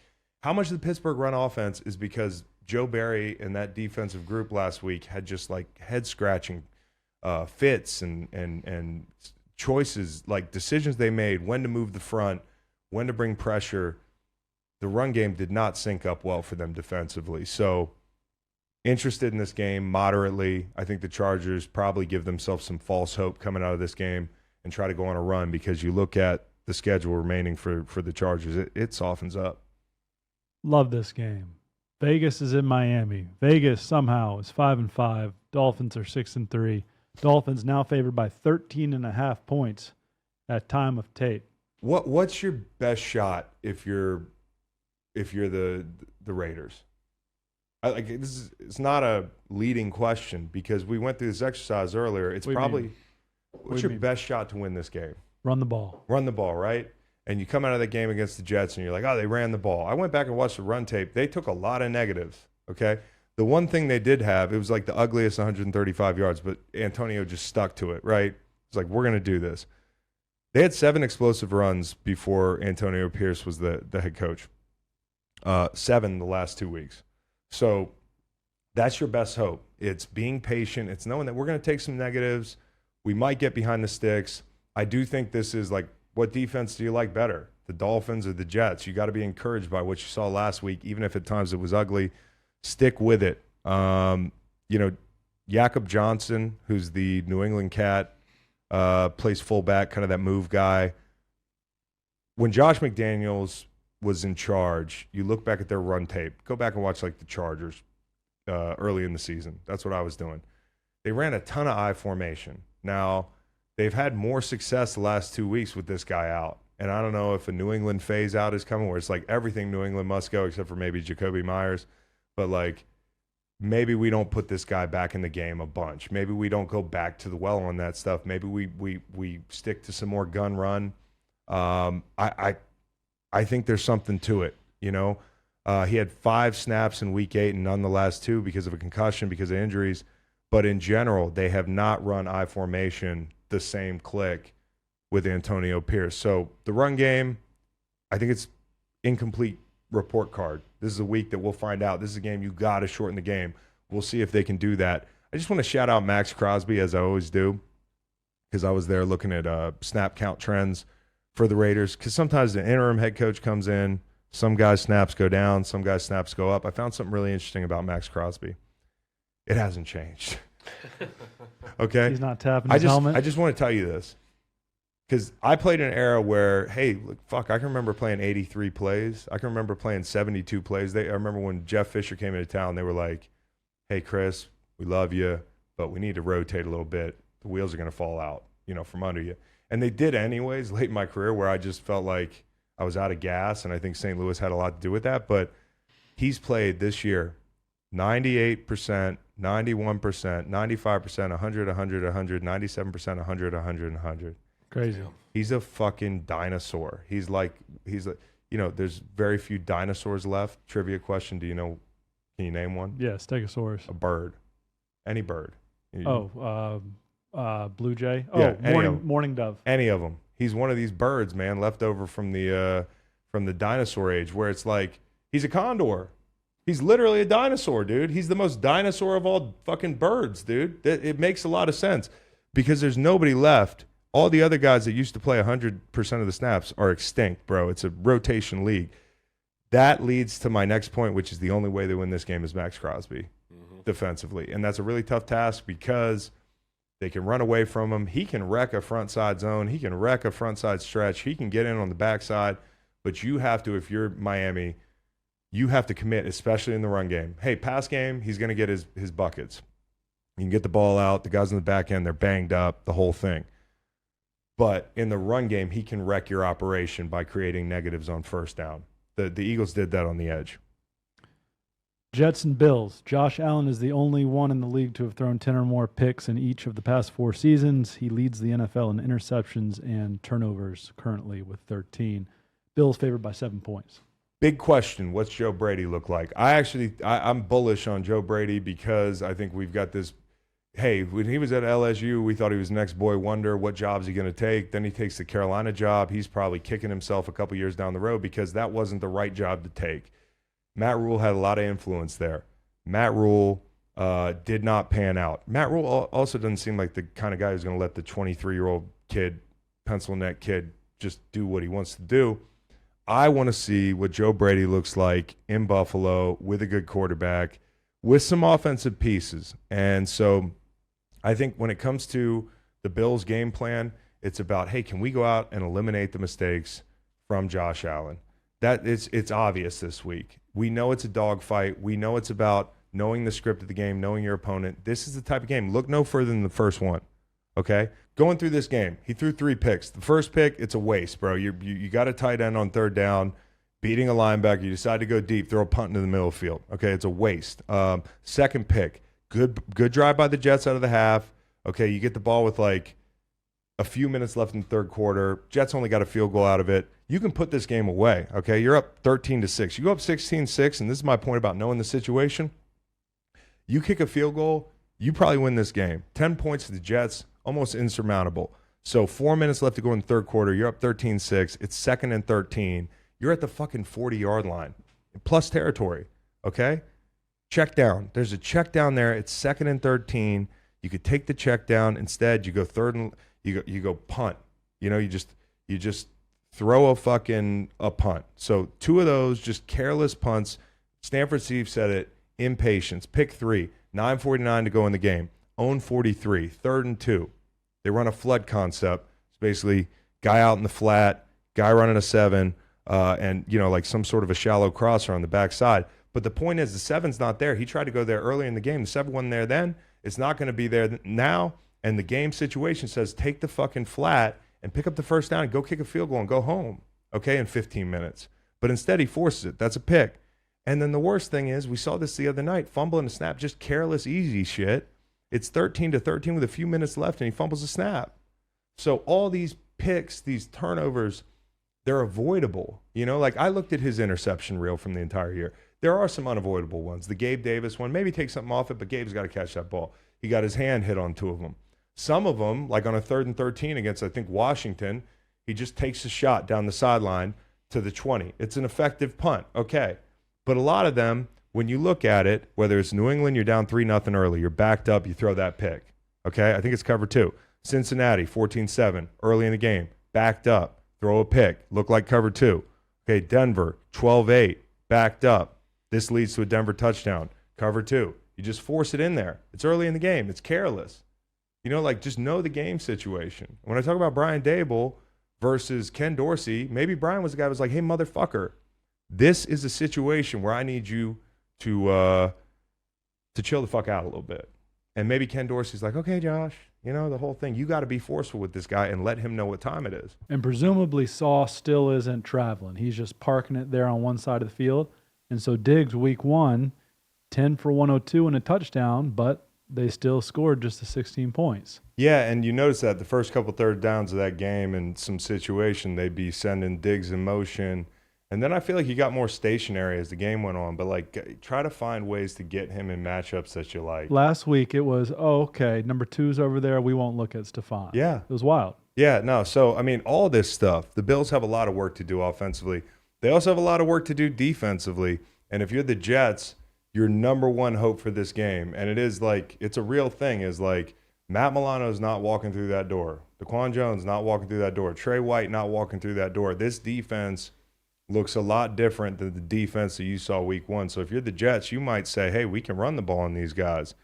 How much of the Pittsburgh run offense is because Joe Barry and that defensive group last week had just like head-scratching fits and choices, like decisions they made, when to move the front, when to bring pressure. The run game did not sync up well for them defensively. So interested in this game moderately. I think the Chargers probably give themselves some false hope coming out of this game and try to go on a run, because you look at the schedule remaining for the Chargers, it softens up. Love this game. Vegas is in Miami. Vegas somehow is 5-5. Dolphins are 6-3. Dolphins now favored by 13.5 points at time of tape. What's your best shot if you're the Raiders? It's not a leading question because we went through this exercise earlier. It's probably what's your best shot to win this game? Run the ball. Run the ball, right? And you come out of the game against the Jets and you're like, oh, they ran the ball. I went back and watched the run tape. They took a lot of negatives, okay? The one thing they did have, it was like the ugliest 135 yards, but Antonio just stuck to it, right? It's like, we're going to do this. They had 7 explosive runs before Antonio Pierce was the head coach. 7 the last 2 weeks. So that's your best hope. It's being patient. It's knowing that we're going to take some negatives. We might get behind the sticks. I do think this is like, what defense do you like better, the Dolphins or the Jets? You got to be encouraged by what you saw last week, even if at times it was ugly. Stick with it. Jakob Johnson, who's the New England Cat, plays fullback, kind of that move guy. When Josh McDaniels was in charge, you look back at their run tape. Go back and watch like the Chargers early in the season. That's what I was doing. They ran a ton of I formation. Now, they've had more success the last 2 weeks with this guy out. And I don't know if a New England phase out is coming where it's like everything New England must go except for maybe Jacoby Myers. But like maybe we don't put this guy back in the game a bunch. Maybe we don't go back to the well on that stuff. Maybe we stick to some more gun run. I think there's something to it, you know. He had 5 snaps in week 8 and none the last 2 because of a concussion, because of injuries. But in general, they have not run I formation the same click with Antonio Pierce. So the run game, I think it's incomplete report card. This is a week that we'll find out. This is a game you got to shorten the game. We'll see if they can do that. I just want to shout out Max Crosby, as I always do, because I was there looking at snap count trends for the Raiders, because sometimes the interim head coach comes in, some guys' snaps go down, some guys' snaps go up. I found something really interesting about Max Crosby. It hasn't changed. Okay? He's not tapping his helmet. I just want to tell you this, because I played in an era where, hey, look, fuck, I can remember playing 83 plays. I can remember playing 72 plays. I remember when Jeff Fisher came into town, they were like, hey, Chris, we love you, but we need to rotate a little bit. The wheels are going to fall out, from under you. And they did anyways late in my career, where I just felt like I was out of gas, and I think St. Louis had a lot to do with that. But he's played this year 98%, 91%, 95%, 100, 100, 100, 97%, 100, 100, 100. Crazy. He's a fucking dinosaur. He's there's very few dinosaurs left. Trivia question, can you name one? Yeah, Stegosaurus. A bird. Any bird. Blue jay. Yeah, morning dove. Any of them. He's one of these birds, man, left over from the dinosaur age, where it's like he's a condor. He's literally a dinosaur, dude. He's the most dinosaur of all fucking birds, dude. It makes a lot of sense because there's nobody left. All the other guys that used to play 100% of the snaps are extinct, bro. It's a rotation league. That leads to my next point, which is the only way they win this game is Max Crosby defensively. And that's a really tough task because They can run away from him. He can wreck a front side zone. He can wreck a front side stretch. He can get in on the backside. But you have to, if you're Miami, you have to commit, especially in the run game. Hey, pass game, he's going to get his buckets. You can get the ball out. The guys on the back end, they're banged up, the whole thing. But in the run game, he can wreck your operation by creating negatives on first down. The Eagles did that on the edge. Jets and Bills. Josh Allen is the only one in the league to have thrown 10 or more picks in each of the past 4 seasons. He leads the NFL in interceptions and turnovers currently with 13. Bills favored by 7 points. Big question, what's Joe Brady look like? I'm bullish on Joe Brady because I think we've got this, hey, when he was at LSU, we thought he was next boy wonder. What job is he going to take? Then he takes the Carolina job. He's probably kicking himself a couple years down the road because that wasn't the right job to take. Matt Rule had a lot of influence there. Matt Rule did not pan out. Matt Rule also doesn't seem like the kind of guy who's going to let the 23-year-old kid, pencil neck kid, just do what he wants to do. I want to see what Joe Brady looks like in Buffalo with a good quarterback, with some offensive pieces. And so I think when it comes to the Bills' game plan, it's about, hey, can we go out and eliminate the mistakes from Josh Allen? It's obvious this week. We know it's a dogfight. We know it's about knowing the script of the game, knowing your opponent. This is the type of game. Look no further than the first one, okay? Going through this game, he threw 3 picks. The first pick, it's a waste, bro. You got a tight end on third down, beating a linebacker. You decide to go deep, throw a punt into the middle of the field. Okay, it's a waste. Second pick, good drive by the Jets out of the half. Okay, you get the ball with like a few minutes left in the third quarter. Jets only got a field goal out of it. You can put this game away, okay? You're up 13-6. You go up 16-6, and this is my point about knowing the situation. You kick a field goal, you probably win this game. 10 points to the Jets, almost insurmountable. So 4 minutes left to go in the third quarter. You're up 13-6. It's 2nd and 13. You're at the fucking 40-yard line, plus territory, okay? Check down. There's a check down there. It's 2nd and 13. You could take the check down. Instead, you go third and you go punt. You know, you just throw a punt. So 2 of those, just careless punts. Stanford Steve said it, impatience. Pick 3, 9:49 to go in the game. Own 43, 3rd and 2. They run a flood concept. It's basically guy out in the flat, guy running a 7, and, you know, like some sort of a shallow crosser on the backside. But the point is the 7's not there. He tried to go there early in the game. The 7 wasn't there then. It's not going to be there now. And the game situation says take the fucking flat and pick up the first down and go kick a field goal and go home, okay, in 15 minutes. But instead he forces it. That's a pick. And then the worst thing is, we saw this the other night, fumbling a snap, just careless, easy shit. It's 13-13 with a few minutes left, and he fumbles a snap. So all these picks, these turnovers, they're avoidable. You know, like I looked at his interception reel from the entire year. There are some unavoidable ones. The Gabe Davis one, maybe take something off it, but Gabe's got to catch that ball. He got his hand hit on 2 of them. Some of them, like on a 3rd and 13 against, I think, Washington, he just takes a shot down the sideline to the 20. It's an effective punt, okay. But a lot of them, when you look at it, whether it's New England, you're down 3-0 early, you're backed up, you throw that pick, okay. I think it's cover 2. Cincinnati, 14-7, early in the game, backed up, throw a pick, look like cover 2. Okay, Denver, 12-8, backed up. This leads to a Denver touchdown, cover 2. You just force it in there. It's early in the game. It's careless. You know, like just know the game situation. When I talk about Brian Dable versus Ken Dorsey, maybe Brian was the guy who was like, hey, motherfucker, this is a situation where I need you to chill the fuck out a little bit. And maybe Ken Dorsey's like, okay, Josh, you know, the whole thing, you got to be forceful with this guy and let him know what time it is. And presumably Sauce still isn't traveling. He's just parking it there on one side of the field. And so Diggs, week 1, 10 for 102 and a touchdown, but they still scored just the 16 points. Yeah, and you notice that the first couple third downs of that game in some situation, they'd be sending Diggs in motion. And then I feel like he got more stationary as the game went on, but like try to find ways to get him in matchups that you like. Last week it was, okay, number 2's over there. We won't look at Stephon. Yeah. It was wild. Yeah, no. So, I mean, all this stuff, the Bills have a lot of work to do offensively. They also have a lot of work to do defensively. And if you're the Jets, your number one hope for this game, and it is like, it's a real thing, is like Matt Milano's not walking through that door. Daquan Jones not walking through that door. Trey White not walking through that door. This defense looks a lot different than the defense that you saw week 1. So if you're the Jets, you might say, hey, we can run the ball on these guys.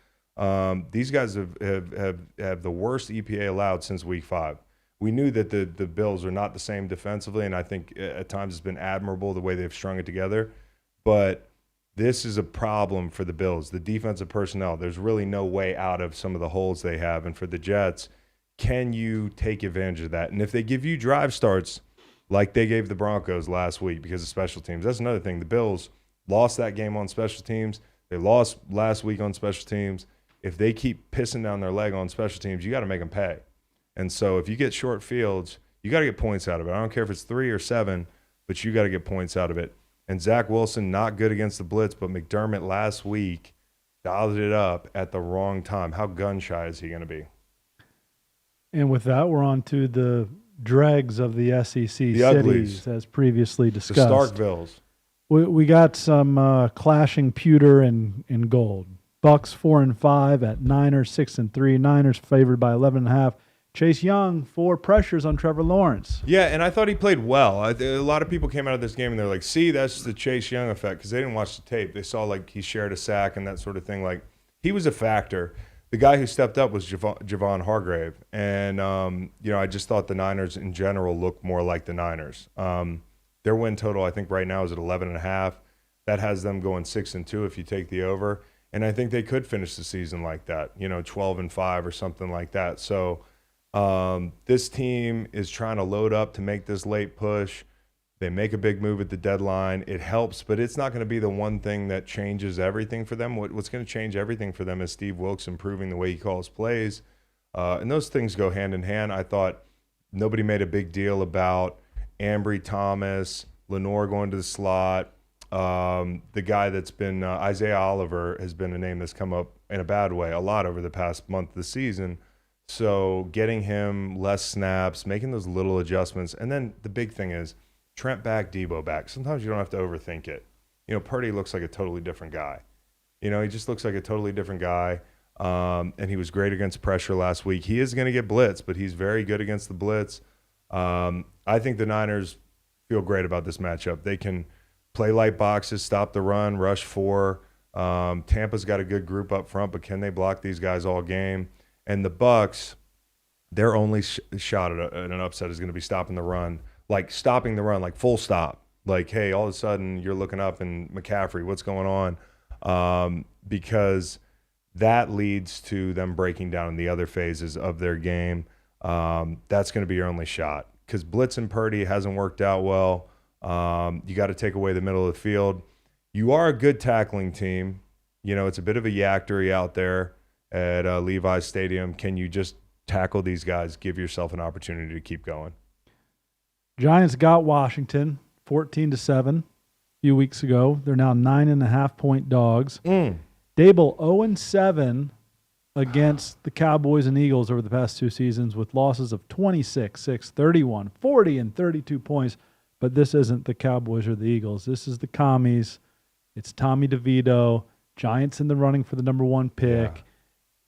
These guys have the worst EPA allowed since week 5. We knew that the Bills are not the same defensively, and I think at times it's been admirable the way they've strung it together. But this is a problem for the Bills. The defensive personnel, there's really no way out of some of the holes they have. And for the Jets, can you take advantage of that? And if they give you drive starts like they gave the Broncos last week because of special teams, that's another thing. The Bills lost that game on special teams. They lost last week on special teams. If they keep pissing down their leg on special teams, you got to make them pay. And so if you get short fields, you got to get points out of it. I don't care if it's 3 or 7, but you got to get points out of it. And Zach Wilson, not good against the blitz, but McDermott last week dialed it up at the wrong time. How gun-shy is he going to be? And with that, we're on to the dregs of the SEC cities, uglies. as previously The discussed. Starkvilles. We got some clashing pewter and gold. Bucks 4-5 at Niners 6-3. Niners favored by 11.5. Chase Young, 4 pressures on Trevor Lawrence. Yeah, and I thought he played well. A lot of people came out of this game and they're like, see, that's the Chase Young effect, because they didn't watch the tape. They saw, like, he shared a sack and that sort of thing. Like, he was a factor. The guy who stepped up was Javon Hargrave. And, I just thought the Niners in general looked more like the Niners. Their win total, I think, right now is at 11.5. That has them going 6-2 if you take the over. And I think they could finish the season like that, 12-5 or something like that. So this team is trying to load up to make this late push. They make a big move at the deadline. It helps, but it's not going to be the one thing that changes everything for them. What's going to change everything for them is Steve Wilkes improving the way he calls plays. And those things go hand in hand. I thought nobody made a big deal about Ambry Thomas, Lenore going to the slot. The guy that's been Isaiah Oliver has been a name that's come up in a bad way a lot over the past month of the season. So getting him less snaps, making those little adjustments. And then the big thing is Trent back, Debo back. Sometimes you don't have to overthink it. Purdy looks like a totally different guy. He just looks like a totally different guy. And he was great against pressure last week. He is going to get blitz, but he's very good against the blitz. I think the Niners feel great about this matchup. They can play light boxes, stop the run, rush 4. Tampa's got a good group up front, but can they block these guys all game? And the Bucs, their only shot at an upset is going to be stopping the run, like full stop. Like, hey, all of a sudden you're looking up and McCaffrey, what's going on? Because that leads to them breaking down in the other phases of their game. That's going to be your only shot because blitz and Purdy hasn't worked out well. You got to take away the middle of the field. You are a good tackling team. It's a bit of a yaktery out there at Levi's Stadium. Can you just tackle these guys, give yourself an opportunity to keep going? Giants got Washington 14-7 a few weeks ago. They're now 9.5-point dogs. Dable 0-7 against the Cowboys and Eagles over the past 2 seasons with losses of 26-6, 31, 40, and 32 points. But this isn't the Cowboys or the Eagles. This is the Commies. It's Tommy DeVito. Giants in the running for the number 1 pick. Yeah.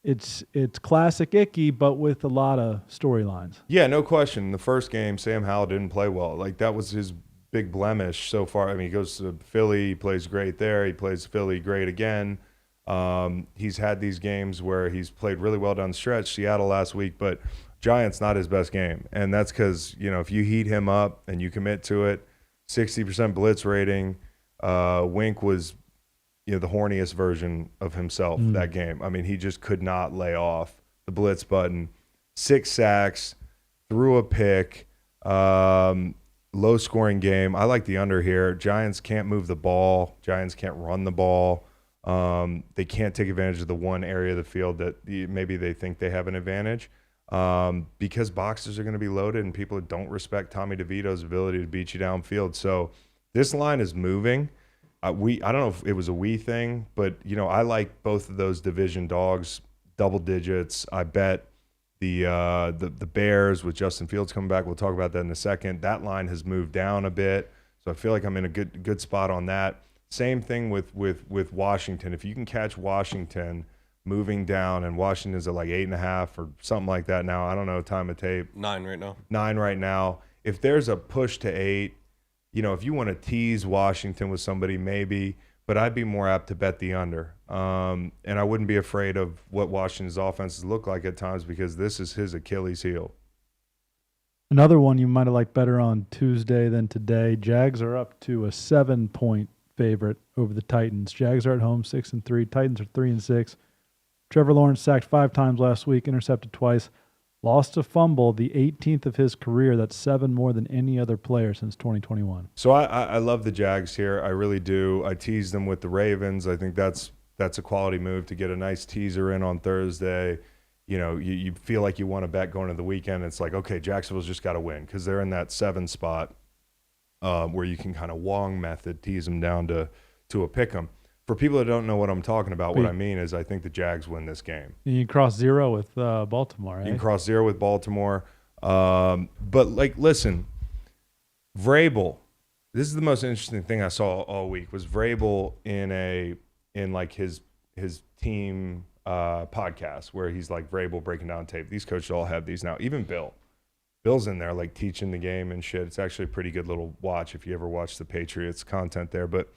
It's classic Icky, but with a lot of storylines. Yeah, no question. In the first game, Sam Howell didn't play well. Like, that was his big blemish so far. I mean, he goes to Philly. He plays great there. He plays Philly great again. He's had these games where he's played really well down the stretch. Seattle last week, but Giants not his best game. And that's because, if you heat him up and you commit to it, 60% blitz rating, Wink was the horniest version of himself that game. I mean, he just could not lay off the blitz button. 6 sacks, threw a pick, low-scoring game. I like the under here. Giants can't move the ball. Giants can't run the ball. They can't take advantage of the one area of the field that maybe they think they have an advantage because boxes are going to be loaded and people don't respect Tommy DeVito's ability to beat you downfield. So this line is moving. I don't know if it was a we thing, but, I like both of those division dogs, double digits. I bet the Bears with Justin Fields coming back. We'll talk about that in a second. That line has moved down a bit, so I feel like I'm in a good spot on that. Same thing with Washington. If you can catch Washington moving down, and Washington's at like 8.5 or something like that now. I don't know time of tape. 9 right now. 9 right now. If there's a push to 8, if you want to tease Washington with somebody, maybe. but I'd be more apt to bet the under. And I wouldn't be afraid of what Washington's offenses look like at times because this is his Achilles heel. Another one you might have liked better on Tuesday than today. Jags are up to a 7-point favorite over the Titans. Jags are at home 6-3. Titans are 3-6. Trevor Lawrence sacked 5 times last week, intercepted twice, lost a fumble, the 18th of his career. That's 7 more than any other player since 2021. So I love the Jags here. I really do. I teased them with the Ravens. I think that's a quality move to get a nice teaser in on Thursday. You know, you feel like you want to bet going into the weekend. It's like, okay, Jacksonville's just got to win because they're in that 7 spot where you can kind of Wong method tease them down to a pick 'em. For people that don't know what I'm talking about, what I mean is I think the Jags win this game. You can cross 0 with Baltimore, right? You can cross 0 with Baltimore. But, like, listen, Vrabel, this is the most interesting thing I saw all week, was Vrabel in his team podcast where he's like Vrabel breaking down tape. These coaches all have these now. Even Bill's in there like teaching the game and shit. It's actually a pretty good little watch if you ever watch the Patriots content there. But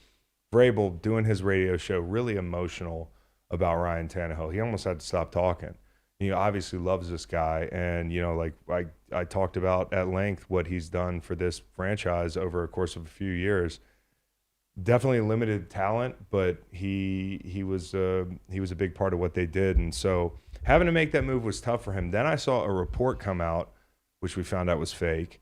Vrabel doing his radio show, really emotional about Ryan Tannehill. He almost had to stop talking. He obviously loves this guy. And, you know, like I talked about at length what he's done for this franchise over a course of a few years. Definitely limited talent, but he was a big part of what they did. And so having to make that move was tough for him. Then I saw a report come out, which we found out was fake,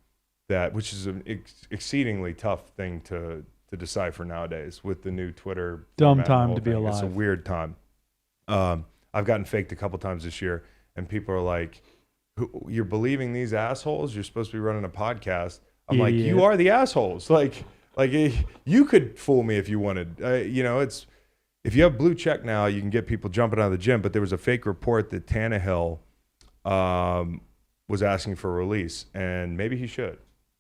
which is an exceedingly tough thing to decipher nowadays with the new Twitter. Dumb time to be alive. It's a weird time. I've gotten faked a couple times this year, and people are like, "You're believing these assholes? You're supposed to be running a podcast." I'm like, "You are the assholes." Like you could fool me if you wanted. You know, it's if you have blue check now, you can get people jumping out of the gym. But there was a fake report that Tannehill was asking for a release, and maybe he should.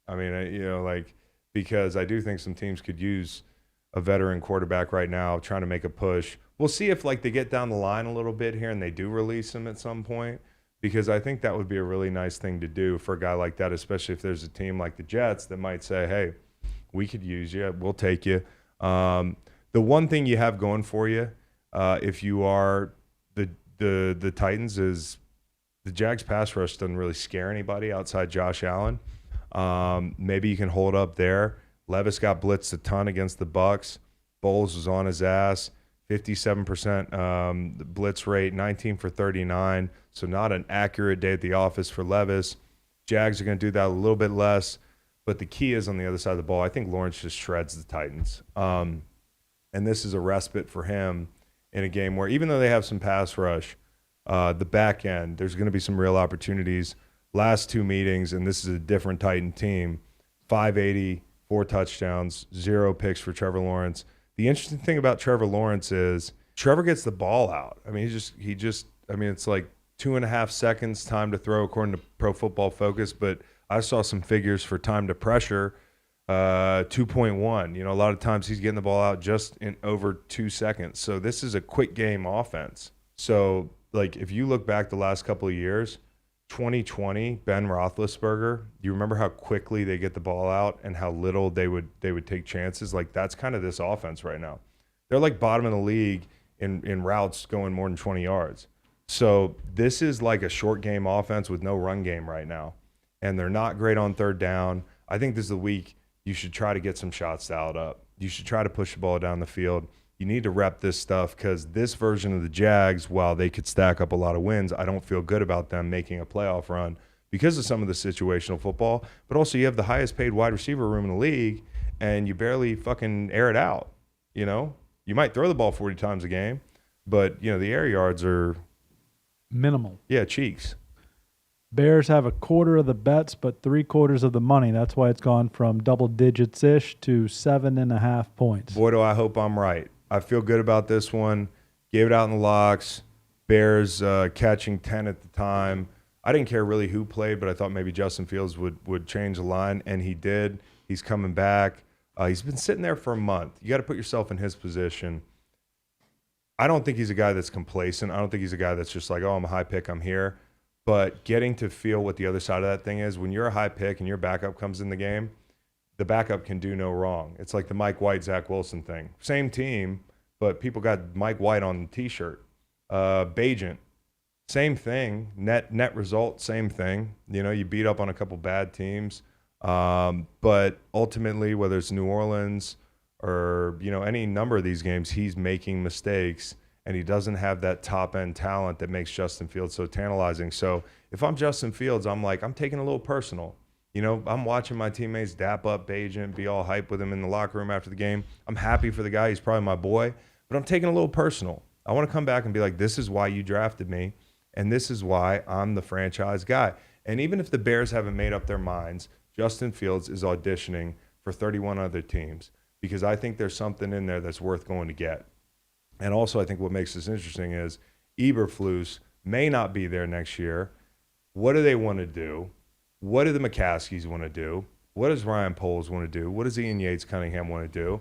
I mean, you know, like, because I do think some teams could use a veteran quarterback right now trying to make a push. We'll see if like they get down the line a little bit here and they do release him at some point, because I think that would be a really nice thing to do for a guy like that, especially if there's a team like the Jets that might say, hey, we could use you. We'll take you. The one thing you have going for you, if you are the Titans, is the Jags pass rush doesn't really scare anybody outside Josh Allen. Maybe you can hold up there. Levis got blitzed a ton against the Bucs. Bowles was on his ass. 57% blitz rate, 19 for 39. So not an accurate day at the office for Levis. Jags are going to do that a little bit less. But the key is on the other side of the ball. I think Lawrence just shreds the Titans. And this is a respite for him in a game where even though they have some pass rush, the back end, there's going to be some real opportunities. Last 2 meetings, and this is a different Titan team, 580, 4 touchdowns, 0 picks for Trevor Lawrence. The interesting thing about Trevor Lawrence is Trevor gets the ball out. I mean, it's like 2.5 seconds time to throw according to Pro Football Focus, but I saw some figures for time to pressure, 2.1. You know, a lot of times he's getting the ball out just in over 2 seconds. So this is a quick game offense. So, like, if you look back the last couple of years, 2020, Ben Roethlisberger, you remember how quickly they get the ball out and how little they would take chances? Like, that's kind of this offense right now. They're like bottom of the league in routes going more than 20 yards. So this is like a short game offense with no run game right now. And they're not great on third down. I think this is the week you should try to get some shots dialed up. You should try to push the ball down the field. You need to rep this stuff because this version of the Jags, while they could stack up a lot of wins, I don't feel good about them making a playoff run because of some of the situational football. But also you have the highest paid wide receiver room in the league, and you barely fucking air it out. You know, you might throw the ball 40 times a game, but, you know, the air yards are minimal. Yeah, cheeks. Bears have 1/4 of the bets, but 3/4 of the money. That's why it's gone from double digits-ish to 7.5 points. Boy, do I hope I'm right. I feel good about this one. Gave it out in the locks. Bears catching 10 at the time. I didn't care really who played, but I thought maybe Justin Fields would change the line, and he did. He's coming back. He's been sitting there for a month. You got to put yourself in his position. I don't think he's a guy that's complacent. I don't think he's a guy that's just like, oh, I'm a high pick, I'm here. But getting to feel what the other side of that thing is, when you're a high pick and your backup comes in the game, the backup can do no wrong. It's like the Mike White, Zach Wilson thing. Same team, but people got Mike White on the T-shirt. Bajent, same thing. Net result, same thing. You beat up on a couple bad teams. But ultimately, whether it's New Orleans or, any number of these games, he's making mistakes, and he doesn't have that top-end talent that makes Justin Fields so tantalizing. So if I'm Justin Fields, I'm taking a little personal. I'm watching my teammates dap up Bajent, be all hype with him in the locker room after the game. I'm happy for the guy. He's probably my boy, but I'm taking a little personal. I want to come back and be like, this is why you drafted me, and this is why I'm the franchise guy. And even if the Bears haven't made up their minds, Justin Fields is auditioning for 31 other teams because I think there's something in there that's worth going to get. And also I think what makes this interesting is Eberflus may not be there next year. What do they want to do? What do the McCaskies want to do? What does Ryan Poles want to do? What does Ian Yates-Cunningham want to do?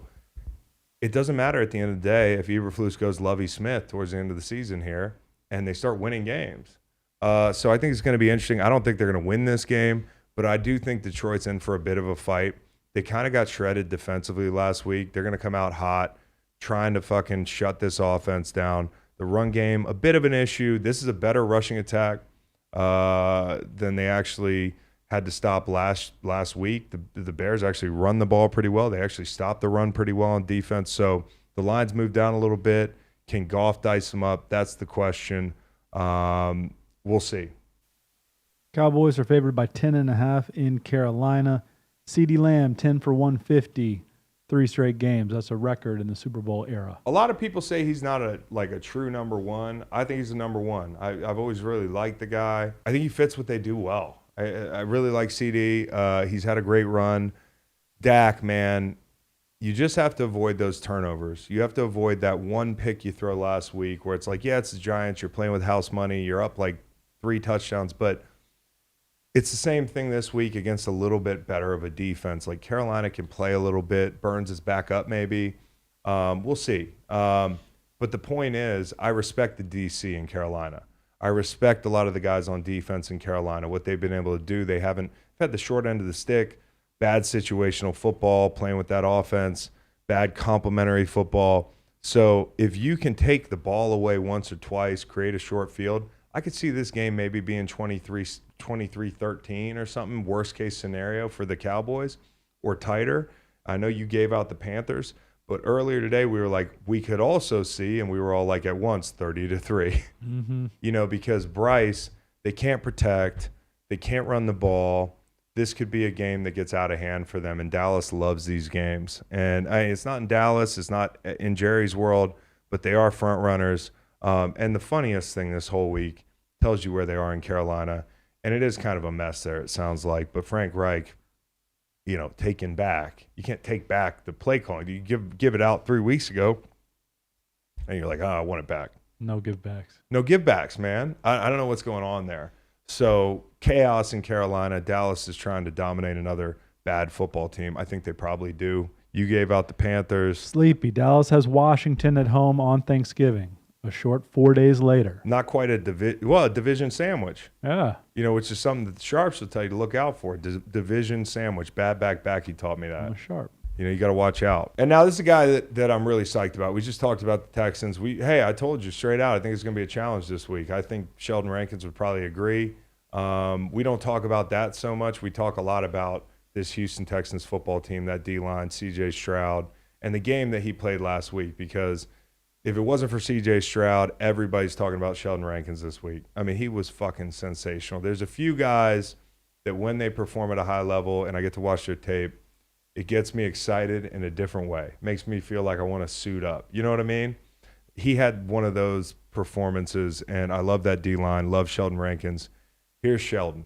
It doesn't matter at the end of the day if Eberflus goes Lovie Smith towards the end of the season here and they start winning games. So I think it's going to be interesting. I don't think they're going to win this game, but I do think Detroit's in for a bit of a fight. They kind of got shredded defensively last week. They're going to come out hot, trying to fucking shut this offense down. The run game, a bit of an issue. This is a better rushing attack than they actually had to stop last week. The Bears actually run the ball pretty well. They actually stopped the run pretty well on defense. So the lines moved down a little bit. Can Goff dice them up? That's the question. We'll see. Cowboys are favored by 10.5 in Carolina. CeeDee Lamb, 10 for 150, 3 straight games. That's a record in the Super Bowl era. A lot of people say he's not a true number one. I think he's a number one. I've always really liked the guy. I think he fits what they do well. I really like CD. He's had a great run. Dak, man, you just have to avoid those turnovers. You have to avoid that one pick you throw last week where it's like, yeah, it's the Giants. You're playing with house money. You're up 3 touchdowns. But it's the same thing this week against a little bit better of a defense. Carolina can play a little bit. Burns is back up maybe. We'll see. But the point is, I respect the DC in Carolina. I respect a lot of the guys on defense in Carolina, what they've been able to do. They haven't had the short end of the stick, bad situational football, playing with that offense, bad complementary football. So if you can take the ball away once or twice, create a short field, I could see this game maybe being 23-13 or something, worst case scenario for the Cowboys, or tighter. I know you gave out the Panthers, but earlier today we were like, we could also see, and we were all like at once, 30-3. Mm-hmm. Because Bryce, they can't protect, they can't run the ball. This could be a game that gets out of hand for them, and Dallas loves these games. And it's not in Dallas, it's not in Jerry's world, but they are front runners. And the funniest thing this whole week tells you where they are in Carolina, and it is kind of a mess there, it sounds like. But Frank Reich, taken back. You can't take back the play calling. You give it out 3 weeks ago, and you're like, I want it back. No give-backs. No give-backs, man. I don't know what's going on there. So chaos in Carolina. Dallas is trying to dominate another bad football team. I think they probably do. You gave out the Panthers. Sleepy. Dallas has Washington at home on Thanksgiving. A short 4 days later. Not quite a division sandwich. Yeah. Which is something that the Sharps will tell you to look out for. Division sandwich. Bad back. He taught me that. I'm a Sharp. You got to watch out. And now this is a guy that I'm really psyched about. We just talked about the Texans. I told you straight out, I think it's going to be a challenge this week. I think Sheldon Rankins would probably agree. We don't talk about that so much. We talk a lot about this Houston Texans football team, that D-line, C.J. Stroud, and the game that he played last week, because if it wasn't for C.J. Stroud, everybody's talking about Sheldon Rankins this week. I mean, he was fucking sensational. There's a few guys that when they perform at a high level and I get to watch their tape, it gets me excited in a different way. It makes me feel like I want to suit up. You know what I mean? He had one of those performances, and I love that D-line, love Sheldon Rankins. Here's Sheldon.